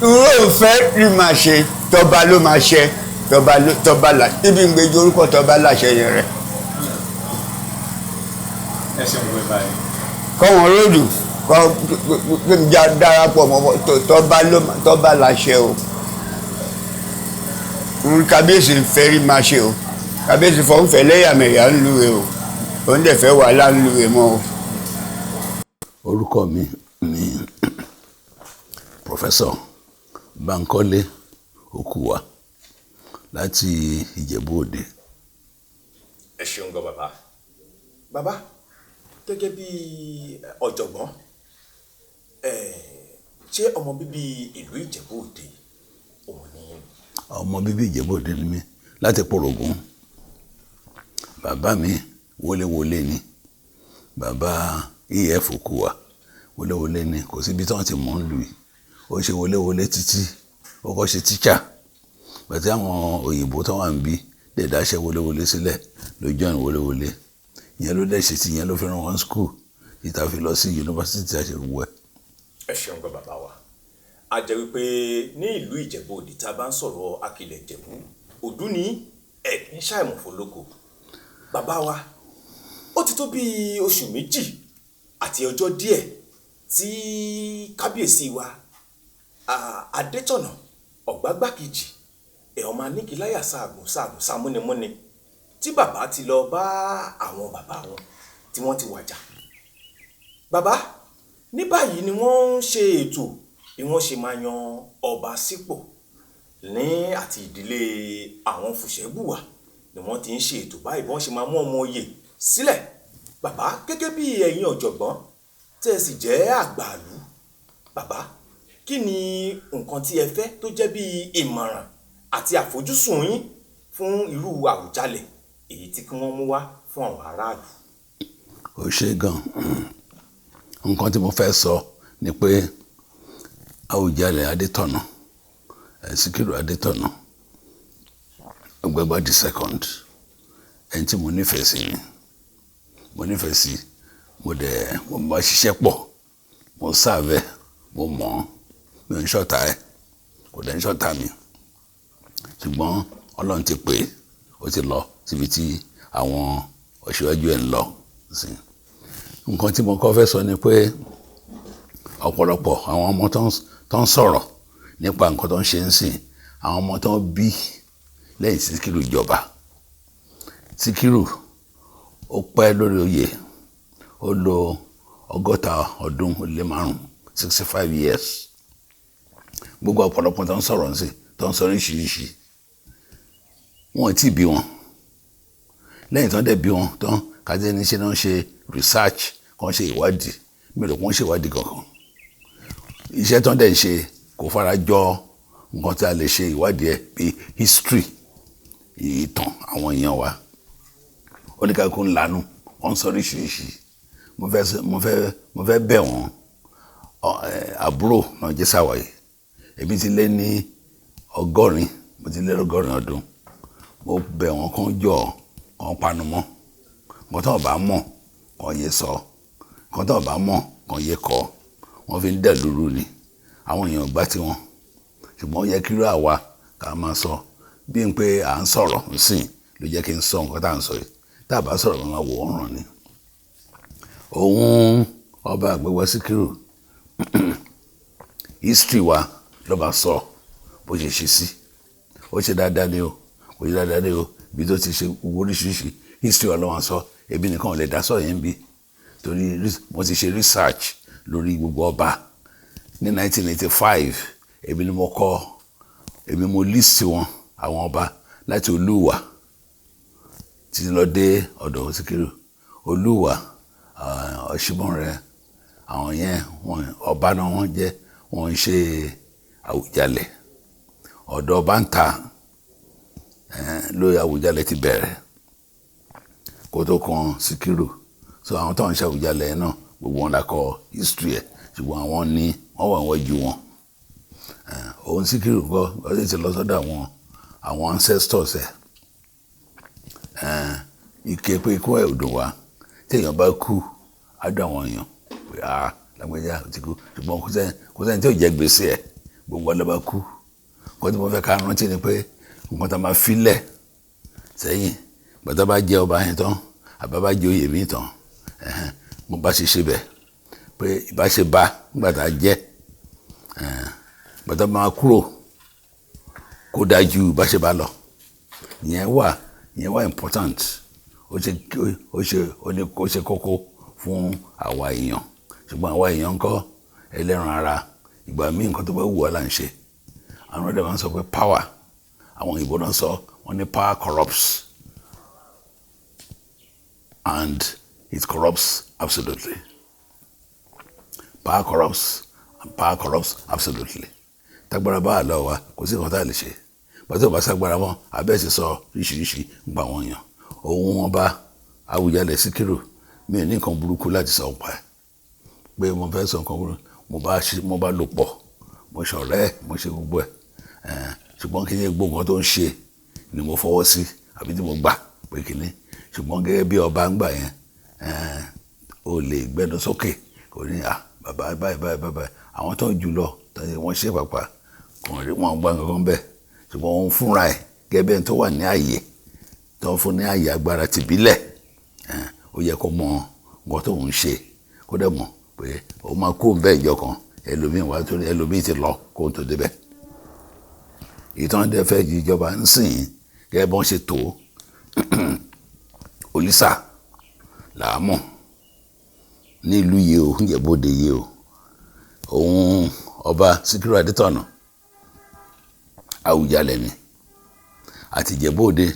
ìró fẹ́ rí máa ṣe tọ́ba ló máa ṣe tọ́ba là ibi ń gbèjọ orúkọ tọ́ba láṣẹ yẹn rẹ̀. ẹ ṣeun wẹ báyìí. kọ́wọ́n róòdù kí n darapọ̀ mọ́ tọ́ba láṣẹ o kábíyèsí fẹ́ rí máa ṣe o kábíyèsí fọ́ ń fẹ́ lẹ́yàmẹ̀yà ń lúwe o òun dẹ̀ fẹ́ wàhálà ń lúwe mọ́ o. orúkọ mi ni Professor Bankole Okuwa láti Ìjẹ̀bú-Òde. ẹ ṣeun gan bàbá gẹ́gẹ́ bí ọ̀jọ̀gbọ́n ṣé ọmọ bíbí ìlú Ìjẹ̀bú-Òde òun ni. ọmọ bíbí Ìjẹ̀bú-Òde ni mí láti Pòrògùn. bàbá mi wọléwọlé ni bàbá EF Okuwa wọléwọlé ni kò síbi tí wọ́n ti mọ̀ ń lù yìí ó ṣe wọléwọlé títí ó kọ́ ṣe tíṣà pẹ̀tí àwọn òyìnbó tó wà ń bí lè dáṣẹ́ wọléwọlé sílẹ̀ ló join wọléwọlé ìyẹn ló dẹ̀ ṣe tí ìyẹn ló fi rán wọn school ìta fi lọ sí yunifásitì àṣẹ gbogbo ẹ̀. ẹ ṣeun gan bàbá wa a jẹ́ wípé ní ìlú Ìjẹ̀bú-Òde tá a bá ń sọ̀rọ̀ Akilẹ̀ Ìjẹ̀bú Òdú ní ẹ̀kín ṣàìmọ̀fólókò bàbá wa ó ti tó bí oṣù méjì àti ọjọ́ díẹ̀ tí kábíyèsí wa Adétọ̀nà Ọ̀gbágbákejì ọmọ Aníkìláyà Ṣàgùn Ṣàmúnimúni tí bàbá ti lọ bá àwọn bàbá wọn tí wọ́n ti wàjà. bàbá ní báyìí ni wọ́n ń ṣe ètò bí wọ́n ṣe máa yan ọba sípò ní àti ìdílé àwọn Fùṣẹ́bùwà ni wọ́n ti ń ṣe ètò báyìí bí wọ́n ṣe máa mú ọmọ oyè sílẹ̀. bàbá gẹ́gẹ́ bí ẹ̀yin ọ̀jọ̀gbọ́n tẹ́ ẹ sì jẹ́ àgbàlú bàbá kí ni nǹkan tí ẹ fẹ́ tó jẹ́ bí ìmọ̀ràn àti àfojúsùn yín fún irú Àwùjalẹ̀ èyí tí kí wọ́n mú wá fún àwọn aráàlú. ó ṣe gan. Nǹkan tí mo fẹ́ sọ ni pé Àwùjalẹ̀ Adétọ̀nà, Síkírù Adétọ̀nà, Ọ̀gbẹ́gbà the second, ẹni tí mo nífẹ̀ẹ́ sí ni. Mo nífẹ̀ẹ́ sí, mo bá ṣiṣẹ́ pọ̀, mo sáàvẹ̀, mo mọ̀ ọ́n, mi ò ń ṣọ̀tá ẹ̀, kò dẹ̀ ń ṣọ̀tá mi. Ṣùgbọ́n Ọlọ́run ti pè é, ó ti lọ síbi tí àwọn òṣìwájú ẹ̀ ń lọ sí. Nǹkan tí mo kọ́ fẹ́ sọ ni pé ọ̀pọ̀lọpọ̀ àwọn ọmọ tó ń sọ̀rọ̀ nípa nǹkan tó ń ṣe ń sìn, àwọn ọmọ tó ń bí lẹ́yìn Síkírù ìjọba. Síkírù ó pẹ́ lórí oyè, ó lo 60 ọdún ó lé 5, 65 years. Gbogbo ọ̀pọ̀lọpọ̀ tó ń sọ̀rọ̀ ń sìn, tó ń sọ oríṣiríṣi, wọn ò tí ì bí wọn. Lẹ́yìn tó ń dẹ̀ bí wọn tán, kájẹ́ níṣẹ́ náà ṣe research, kan ṣe ìwádìí, mi ò rò pé wọ́n ṣe ìwádìí kankan. Iṣẹ́ tó ń dẹ̀ ṣe kò fara jọ nǹkan tí a lè ṣe ìwádìí ẹ̀ bí history, ìtàn àwọn èèyàn wa. Oníkàkùn ńlanu, wọ́n ń sọ oríṣiríṣi. Mo fẹ́ bẹ̀ wọ́n, àbúrò náà jẹ́ Sàwáyé. Èmi ti lé ní 100, mo ti lé 100 ọdún. Mo bẹ̀ wọ́n kán jọ kán panu mọ́. Nǹkan tó bá mọ̀ kán yé sọ, nǹkan tó bá mọ̀ kán yé kọ́. Wọ́n fi ń dẹ̀ lúrú ni. Àwọn èèyàn gbá tiwọn. Ṣùgbọ́n ó yẹ kí irú àwa ká máa sọ bí n pé à ń sọ̀rọ̀ nsìn ló jẹ́ kí n sọ nǹkan tá à ń sọ yìí. Tá a bá sọ̀rọ̀ máa wò ó ràn ni. Òun ọba Àgbẹ̀wò Síkírù history wa ló bá sọ bó ṣe ṣe sí. Ó ṣe dáadáa ni o, kò ṣe dáadáa ni o, bí tó ti ṣe oríṣiríṣi history wa ló wá sọ. Ebi nìkan ò lè dá sọ yẹn bí, torí mo ti ṣe research lórí gbogbo ọba. Ní 1985 èmi ni mo list wọn, àwọn ọba láti Olúwa títí lọ dé ọ̀dọ̀ Síkírù. Olúwa, Ọ̀ṣùbọ̀nrẹ̀, àwọn yẹn ọba náà wọ́n jẹ́, wọ́n ń ṣe Àwùjalẹ̀. Ọ̀dọ̀ ọba ń ta lórí Àwùjalẹ̀ ti bẹ̀rẹ̀ kó tó kan Síkírù. So àwọn tó ń ṣe Àwùjalẹ̀ náà gbogbo wọn la kọ history ẹ̀, ṣùgbọ́n àwọn ní wọ́n wà wọ́jú wọn. Òun Síkírù kọ́ ọdún ti lọ sọ́dọ̀ àwọn ancestors ẹ̀. Ike pé ikú ẹ̀ ò dùn wá, tí èèyàn bá kú á dùn àwọn èèyàn pé lágbájá ti kú, ṣùgbọ́n kò sẹ́ni tí ò jẹ gbèsè ẹ̀, gbogbo ọlọ́ bá kú. Nǹkan tí mo fẹ́ ká rántí ni pé nǹkan tá máa filẹ̀ sẹ́yìn bàtà bá jẹ ọba yẹn tán àbá bá jẹ oyè mi tán, mo bá ṣe bẹ̀ pé ìbáṣe bá nígbà tá a jẹ́ bàtà máa kúrò kó dájú ìbáṣe bá lọ. Ìyẹn wà important. Ó ṣe kókó fún àwa èèyàn. Ṣùgbọ́n àwa èèyàn ńkọ́ ẹlẹ́ran ara, ìgbà míì nǹkan tó bá wù wá là ń ṣe. Àwọn ọ̀dọ́ máa ń sọ pé power, àwọn òyìnbó náà sọ wọ́n ní power corrupts, and it corrupts absolutely. Power corrupts, and power corrupts absolutely. Tágbára bá wà lọ́wọ́ wa kò sí nǹkan tá a lè ṣe. Bàtí ò bá ságbára mọ́ abẹ́ ti sọ oríṣiríṣi ń pa àwọn èèyàn. Òun ọba Àwùjalẹ̀ Síkírù, mi ò ní nǹkan burúkú láti sọ pa ẹ̀. Pé mo fẹ́ sọ nǹkan burúkú, mo bá lò pọ̀, mo ṣọ̀rẹ́ ẹ̀, mo ṣe gbogbo ẹ̀. Ṣùgbọ́n kí ni gbogbo nǹkan tó ń ṣe ni mo fọwọ́ sí àbí tí mo gbà pé kí ni. Ṣùgbọ́n gẹ́gẹ́ bí ọba ń gbà yẹn, o lè gbẹ́nu sókè kò ní bàbá báyìí. Àwọn tó ń jù lọ wọ́n ṣe pàpà kò rí wọn gbà nǹkan bẹ́ẹ̀. Ṣùgbọ́n òun fúnra ẹ̀ gẹ́gẹ́ bí ẹni tó wà ní ààyè tó ń fún ní ààyè agbára tìbílẹ̀, ó yẹ kó mọ nǹkan tó ń ṣe, kó dẹ̀ mọ̀ pé ó máa kó bẹ́ẹ̀ ìjọ kan ẹlòmíì wá torí ẹlòmíì ti lọ kó tó débẹ̀. Ìtàn dẹ̀ fẹ́ di ìjọba ń sìn gẹ́gẹ́ bọ́n ṣe tó Òlísà làámọ̀ ní ìlú yìí o, Ìjẹ̀bú-Òde yìí o. Òun ọba Síkírù Adétọ̀nà Àwùjalẹ̀ ni, àti Ìjẹ̀bú-Òde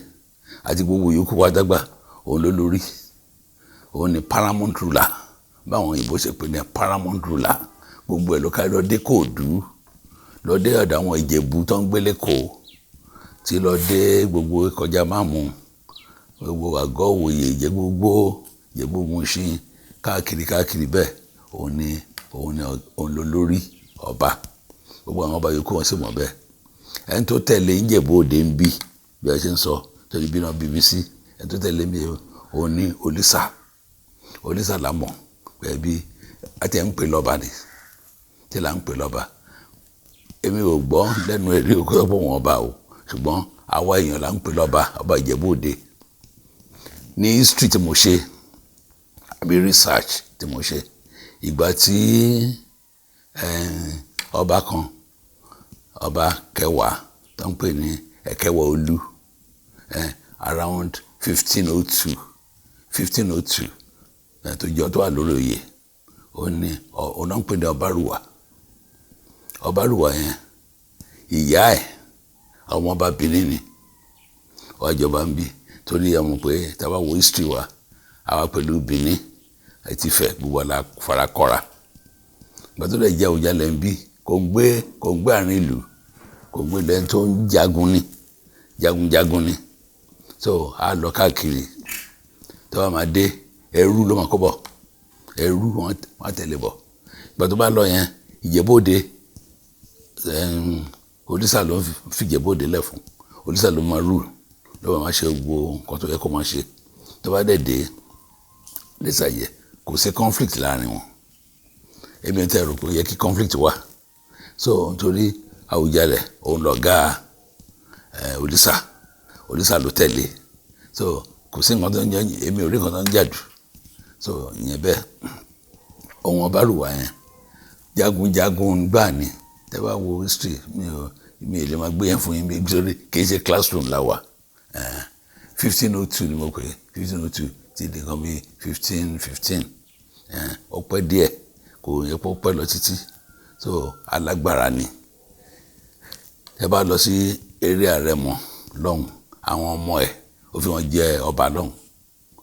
àti gbogbo yòókù wá dàgbà òun ló lórí. Òun ni paramount ruler, báwọn òyìnbó ṣe pè ní paramount ruler. Gbogbo ẹ̀ ló kárí lọ dé Kòòdú, lọ dé ọ̀dọ̀ àwọn Ìjẹ̀bú tó ń gbélé kò, tí lọ dé gbogbo kọjá Máàmù, gbogbo Àgọ́ Òwòye, Ìjẹ̀bú-Igbó, Ìjẹ̀bú-Mùṣín, káàkiri bẹ́ẹ̀ òun ló lórí ọba gbogbo àwọn ọba yòókù wọn sì mọ̀ bẹ́ẹ̀. ẹni tó tẹ̀lé Ìjẹ̀bú Òde ń bí bí a ṣe ń sọ torí bí náà BBC ẹni tó tẹ̀lé mi òun ní Òlísà lámọ̀ pẹ̀lú bí àti ẹ̀ ń pè lọ́ba ni tí là ń pè lọ́ba. èmi ò gbọ́ lẹ́nu ẹ̀rí òkú ọ̀pọ̀ wọn ọba o ṣùgbọ́n àwa èèyàn là ń pè lọ́ba ọba Ìjẹ̀bú Òde. ní history tí mo ṣe àbí research tí mo ṣe ìgbà tí ọba kan ọba kẹwàá tó ń pè ní Ẹ̀kẹwà Olú around 1502 tó jọ tó wà lórí oyè òun náà ń pè ní Ọbárùwà yẹn ìyá ẹ̀ ọmọọba Benin ni ọjọba ń bí torí àwọn pé tábà wo history wa àwa pẹ̀lú Benin àti Ifẹ̀ gbogbo la farakọ́ra gbàtọ́ lè jẹ́ Àwùjalẹ̀ ń bí kò gbé àárín ìlú kò gbé lẹ́yìn tó ń jagun ni so a lọ káàkiri tó bá máa dé ẹrú ló máa kó bọ̀ ẹrú wọn tẹ̀lé bọ̀ ìgbà tó bá lọ yẹn Ìjẹ̀bú Òde Òlísà ló ń fi Ìjẹ̀bú Òde lẹ̀ fún Òlísà ló máa rule ló máa ṣe gbogbo nǹkan tó yẹ kó máa ṣe tó bá dẹ̀ dé lẹ́sàyẹ kò sí conflict láàrin wọn èmi ń tẹ̀rù pé yẹ kí conflict wà so nítorí Àwùjalẹ̀ òun lọ̀gá Òlísà ló tẹ̀lé so kò sí nǹkan tó ń jẹ́ èmi ò rí nǹkan tó ń jàdù so ìyẹn bẹ́ẹ̀ ohun Ọbárùwà yẹn jagunjagun gbà ní tẹ́ bá wo history mi ò lè máa gbé yẹn fún yín nítorí kì í ṣe classroom la wà 1502 ni mo pè 1502 ti di kan bí 1515 ó pẹ́ díẹ̀ kò yẹ kó pẹ́ lọ títí so alágbára ni ẹ bá lọ sí eré Àrẹ̀mọ lọ́hùn àwọn ọmọ ẹ̀ ó fi wọn jẹ ọba lọ́hùn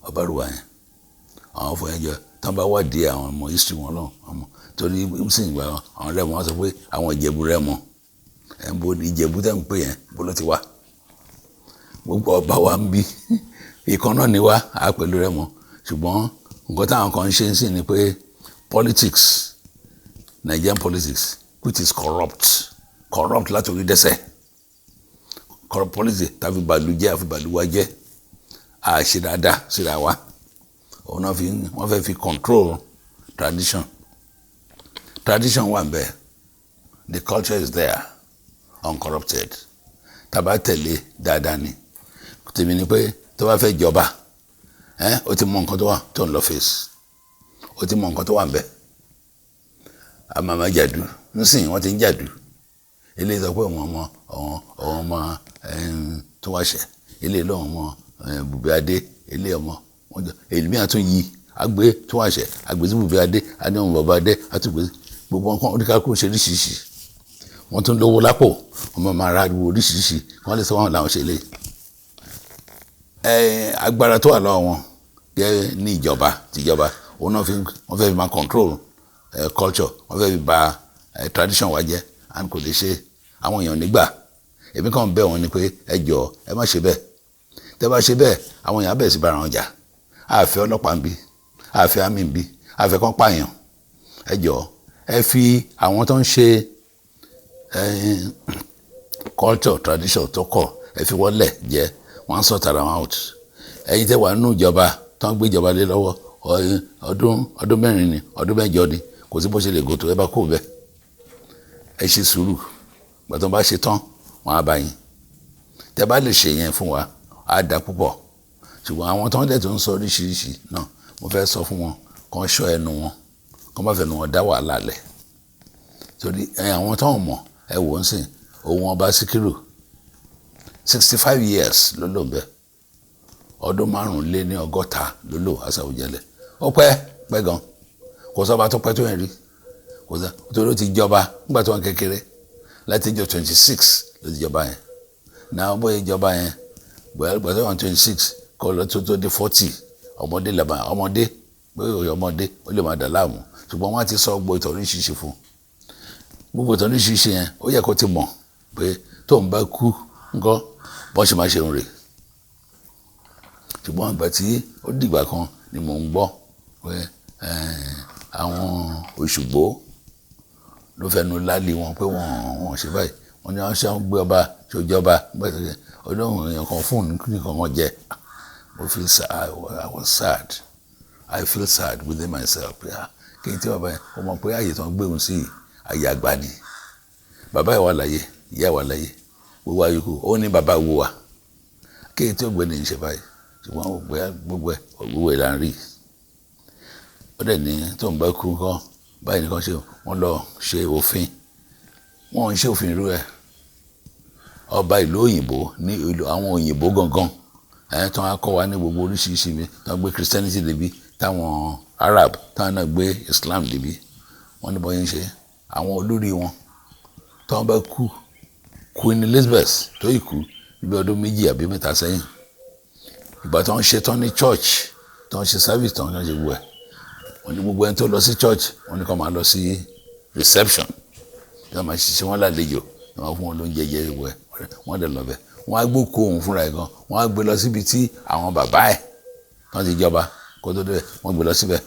Ọbárùwà yẹn àwọn fún yẹn jẹ tán bá wádìí àwọn ọmọ history wọn lọ́hùn ọmọ torí sì ń gba àwọn Rẹ́mọ wọn sọ pé àwọn Ìjẹ̀bú Rẹ́mọ ẹ̀ ń bo Ìjẹ̀bú tẹ̀ ń pè yẹn bó ló ti wá gbogbo ọba wa ń bí ìkan náà ni wá á pẹ̀lú Rẹ́mọ ṣùgbọ́n nǹkan táwọn kan ń ṣe ń sìn ni pé politics Nigerian politics which is corrupt láti orí dẹ́sẹ̀ corrupt politics tàbí bàlújẹ́ àfi bàlúwa jẹ́ àṣẹ dáadáa síra wa òun náà wọ́n fẹ́ fi control tradition wà bẹ́ẹ̀ the culture is there uncorrupted tàbá tẹ̀lé dáadáa ni tèmi ni pé tó bá fẹ́ jọba ó ti mọ nǹkan tó wà tó ń lọ fèsì ó ti mọ nǹkan tó wà bẹ́ẹ̀ àmàmà jàdú nísìnyí wọ́n ti ń jàdú eléyìí sọ pé àwọn ọmọ tó wá ṣẹ eléyìí lọ́wọ́ ọmọ Bùbí Adé eléyìí ọmọ èmi àtún yí agbé tó wá ṣẹ agbé sí Bùbí Adé adé ọmọ Bàbá Adé àtúgbé gbogbo nǹkan oníkàkùn ṣe oríṣiríṣi wọ́n tún lówó lápò wọ́n máa ra ariwo oríṣiríṣi wọ́n lè sọ wọn làwọn ṣe lé agbára tó wà lọ́wọ́ wọn gẹ́gẹ́ ní tìjọba òun náà wọ́n fẹ́ fi máa control culture wọ́n fẹ́ fi bà tradition wa jẹ́ and kò lè ṣe àwọn èèyàn nígbà èmi kàn bẹ̀ wọ́n ni pé ẹ jọ̀ọ́ ẹ má ṣe bẹ́ẹ̀ tẹ́ bá ṣe bẹ́ẹ̀ àwọn èèyàn bẹ̀rẹ̀ sí bára wọn jà àfẹ́ ọlọ́pàá ń bí àfẹ́ àmì ń bí àfẹ́ kan pààyàn ẹ jọ̀ọ́ ẹ fi àwọn tó ń ṣe culture tradition tó kọ̀ ẹ fi wọ́n lẹ̀ jẹ́ wọ́n á sort ara wọn out ẹ̀yin tẹ́ wà nínú ìjọba tó ń gbé ìjọba lé lọ́wọ́ ọdún mẹ́rin ni ọdún mẹ́jọ ni kò sí bó ṣe lè gòtò ẹ bá kó bẹ́ẹ̀ ẹ ṣe sùúrù gbàtọ́ bá ṣe tán wọn á bá yín tẹ́ bá lè ṣe yẹn fún wa á dá púpọ̀ ṣùgbọ́n àwọn tó ń dẹ̀ tó ń sọ oríṣiríṣi náà mo fẹ́ sọ fún wọn kàn ṣọ́ ẹnu wọn kàn má fẹnu wọn dá wàhálà lẹ̀ torí àwọn tó ń mọ̀ ẹ wò ń sìn òun ọba Síkírù 65 years ló lò bẹ́ẹ̀ ọdún 45 ló lò Àwùjalẹ̀ ó pẹ́ gan kò sọ́ba tó pẹ́ tó yẹn rí kò sọ́ torí ó ti jọba nígbà tó wọn kékeré láti jọ 26 ló ti jọba yẹn náà bóyá ìjọba yẹn gbọ́dọ̀ wọn 26 kọ́ lọ tó dé 40 ọmọdé bóyá ọmọdé ó lè máa dà láàmú ṣùgbọ́n wọ́n ti sọ gbogbo ìtàn oríṣiríṣi fún gbogbo ìtàn oríṣiríṣi yẹn ó yẹ kó ti mọ̀ pé tóun bá kú nǹkan bọ́n ṣe máa ṣe ń rè ṣùgbọ́n ìgbà tí ó dìgbà kan ni mò ń gbọ́ pé àwọn Òṣùgbó ló fẹnu lálé wọn pé wọ́n ṣe báyìí wọ́n ní wọ́n ṣe ń gbé ọba ṣòjọba ọdún èèyàn kan fún nìkan kan jẹ. mo feel sad, I was sad, I feel sad within myself. kí n tí bàbá yẹn ó mọ̀ pé àyè tó ń gbé òun sí àyè àgbà ni bàbá yẹn wà láyé ìyá wà láyé gbogbo ayòkù ó ní bàbá wo wa kí n tí ó gbé ní ìṣe báyìí ṣùgbọ́n gbogbo ẹ̀ là ń rí ó dẹ̀ ní tó ń bá kú kan báyìí nìkan ṣe wọ́n lọ ṣe òfin wọ́n ń ṣe òfin irú ẹ̀ ọba ìlú òyìnbó ní ìlú àwọn òyìnbó gangan tó ń kọ́ wa ní gbogbo oríṣiríṣi mi tó ń gbé Christianity débi táwọn Arab táwọn náà gbé Islam débi wọ́n ní bọ́yá ń ṣe àwọn olórí wọn tó ń bá kú Queen Elizabeth tó yìí kú níbi ọdún 2 àbí 3 sẹ́yìn ìgbà tó ń ṣe tán ní church tó ń ṣe service tó ń ṣe gbogbo ẹ̀ wọ́n ní gbogbo ẹni tó lọ sí church wọ́n ní kó máa lọ sí reception wọ́n máa ṣiṣẹ́ wọn lálejò wọ́n fún wọn lóúnjẹ jẹ gbogbo ẹ̀ wọ́n dẹ̀ lọ bẹ̀ wọ́n á gbókò òun fúnra ẹ̀ gan wọ́n á gbé lọ síbi tí àwọn bàbá ẹ̀ tó ti jọba kó tó dé wọ́n gbé lọ síbẹ̀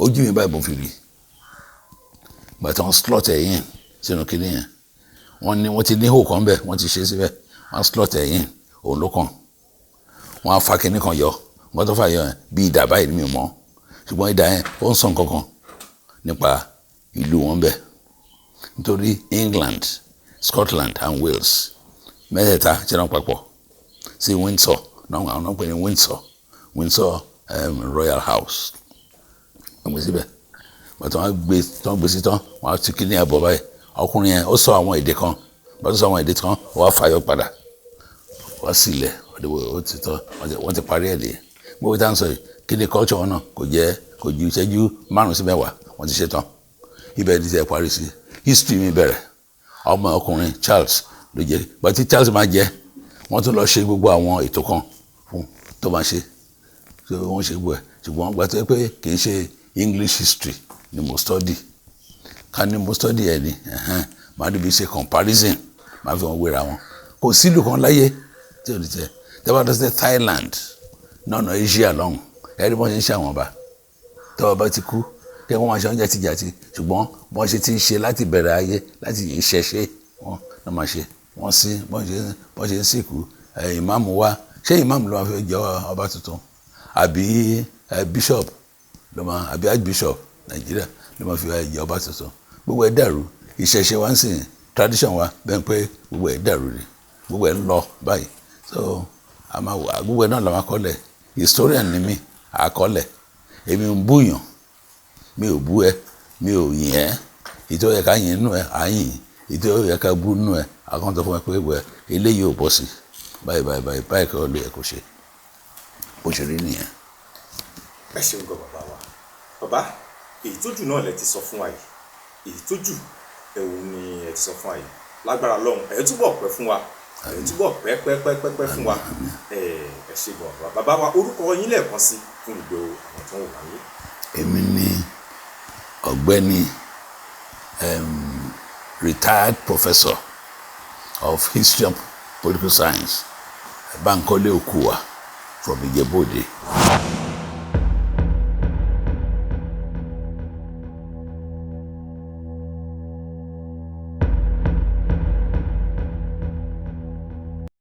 ojú mi báyìí mo fi rí ìgbà tó ń slot ẹ̀ yín sínú kinní yẹn wọ́n ti ní hò kan bẹ̀ wọ́n ti ṣe síbẹ̀ wọ́n á slot ẹ̀ yín òun ló kàn wọ́n á fa kinní kan yọ wọ́n tó fà yọ yẹn bí ìdà báyìí ni mi ò mọ̀ ṣùgbọ́n ìdá yẹn ó ń sọ nǹkankan nípa ìlú wọn bẹ̀ nítorí England, Scotland and Wales mẹ́tẹ̀ẹ̀ta ṣe náà papọ̀ sí Windsor náà àwọn náà pè ní Windsor Royal House wọ́n gbé síbẹ̀ bàtà wọ́n gbé sí tán wọ́n á ti kí ní àbọ̀ báyìí ọkùnrin yẹn ó sọ àwọn èdè kan bàtà sọ àwọn èdè kan wọ́n á fàyọ padà wọ́n sì lẹ̀ wọ́n ti parí ẹ̀ lẹ́yìn gbogbo tá à ń sọ yìí kí ni culture wọn náà kò ju ìṣẹ́jú 5 sí 10 wọ́n ti ṣe tán ibẹ̀ ní ti ẹ̀ parí sí history mi bẹ̀rẹ̀ ọmọ ọkùnrin Charles ló jẹ́ bàtí Charles máa jẹ́ wọ́n tún lọ ṣe gbogbo àwọn ètò kan fún tó máa ṣe so wọ́n ṣe gbogbo ẹ̀ ṣùgbọ́n gbà tó yẹ pé kì í ṣe English history ni mo study ká ní mo study ẹ̀ ni máa níbi ṣe comparison máa fi wọn wéra wọn kò sílùú kan láyé tí ò ní tẹ tẹ́wọ́ tó ṣe Thailand nọ́ọ̀nà Asia lọ́hùn ẹ̀rí bọ́n ṣe ń ṣe àwọn ọba tọ́wọ́ bá ti kú kí wọ́n máa ṣe oúnjẹ tìjàtì ṣùgbọ́n bọ́n ṣe ti ń ṣe láti bẹ̀rẹ̀ ayé láti ìṣẹ̀ṣe wọn náà máa ṣe wọ́n sí bọ́n ṣe ń sìnkú ìmáàmù wa ṣé ìmáàmù ló máa fi jẹ ọba tuntun àbí bishop àbí archbishop Nàìjíríà ló máa fi jẹ ọba tuntun gbogbo ẹ̀ dàrú ìṣẹ̀ṣe wa ń sìn tradition wa bẹ́ẹ̀ pé gbogbo ẹ̀ dàrú ni gbogbo ẹ̀ ń lọ báyìí so gbogbo ẹ̀ náà la máa kọ́lẹ̀ historian ni mí àkọọ́lẹ̀ èmi ń búyàn mi ò bú ẹ mi ò yìn ẹ́ ìtọ́ yẹ ká yìn nù ẹ àyìn ìtọ́ yẹ ká bú nù ẹ àkọ́ńtọ́ fún ẹ pé wẹ eléyìí ò bọ́ sí báyìí kọ́ ló yẹ kó ṣe bó ṣe rí nìyẹn. ẹ ṣeun gan bàbá wa bàbá èyí tó jù náà lẹ ti sọ fún wa yìí èyí tó jù ẹ̀wù ni ẹ ti sọ fún wa yìí lágbára Ọlọ́run ẹ túbọ̀ pẹ́ fún wa ẹ túbọ̀ pẹ́ fún wa ẹ ṣe gan bàbá wa orúkọ yín lẹ́ẹ̀kan sí fún ìgbò àwọn tó ń wò wáyé. èmi ni ọ̀gbẹ́ni retired professor of history and political science Bankole Okuwa from Ìjẹ̀bú Òde.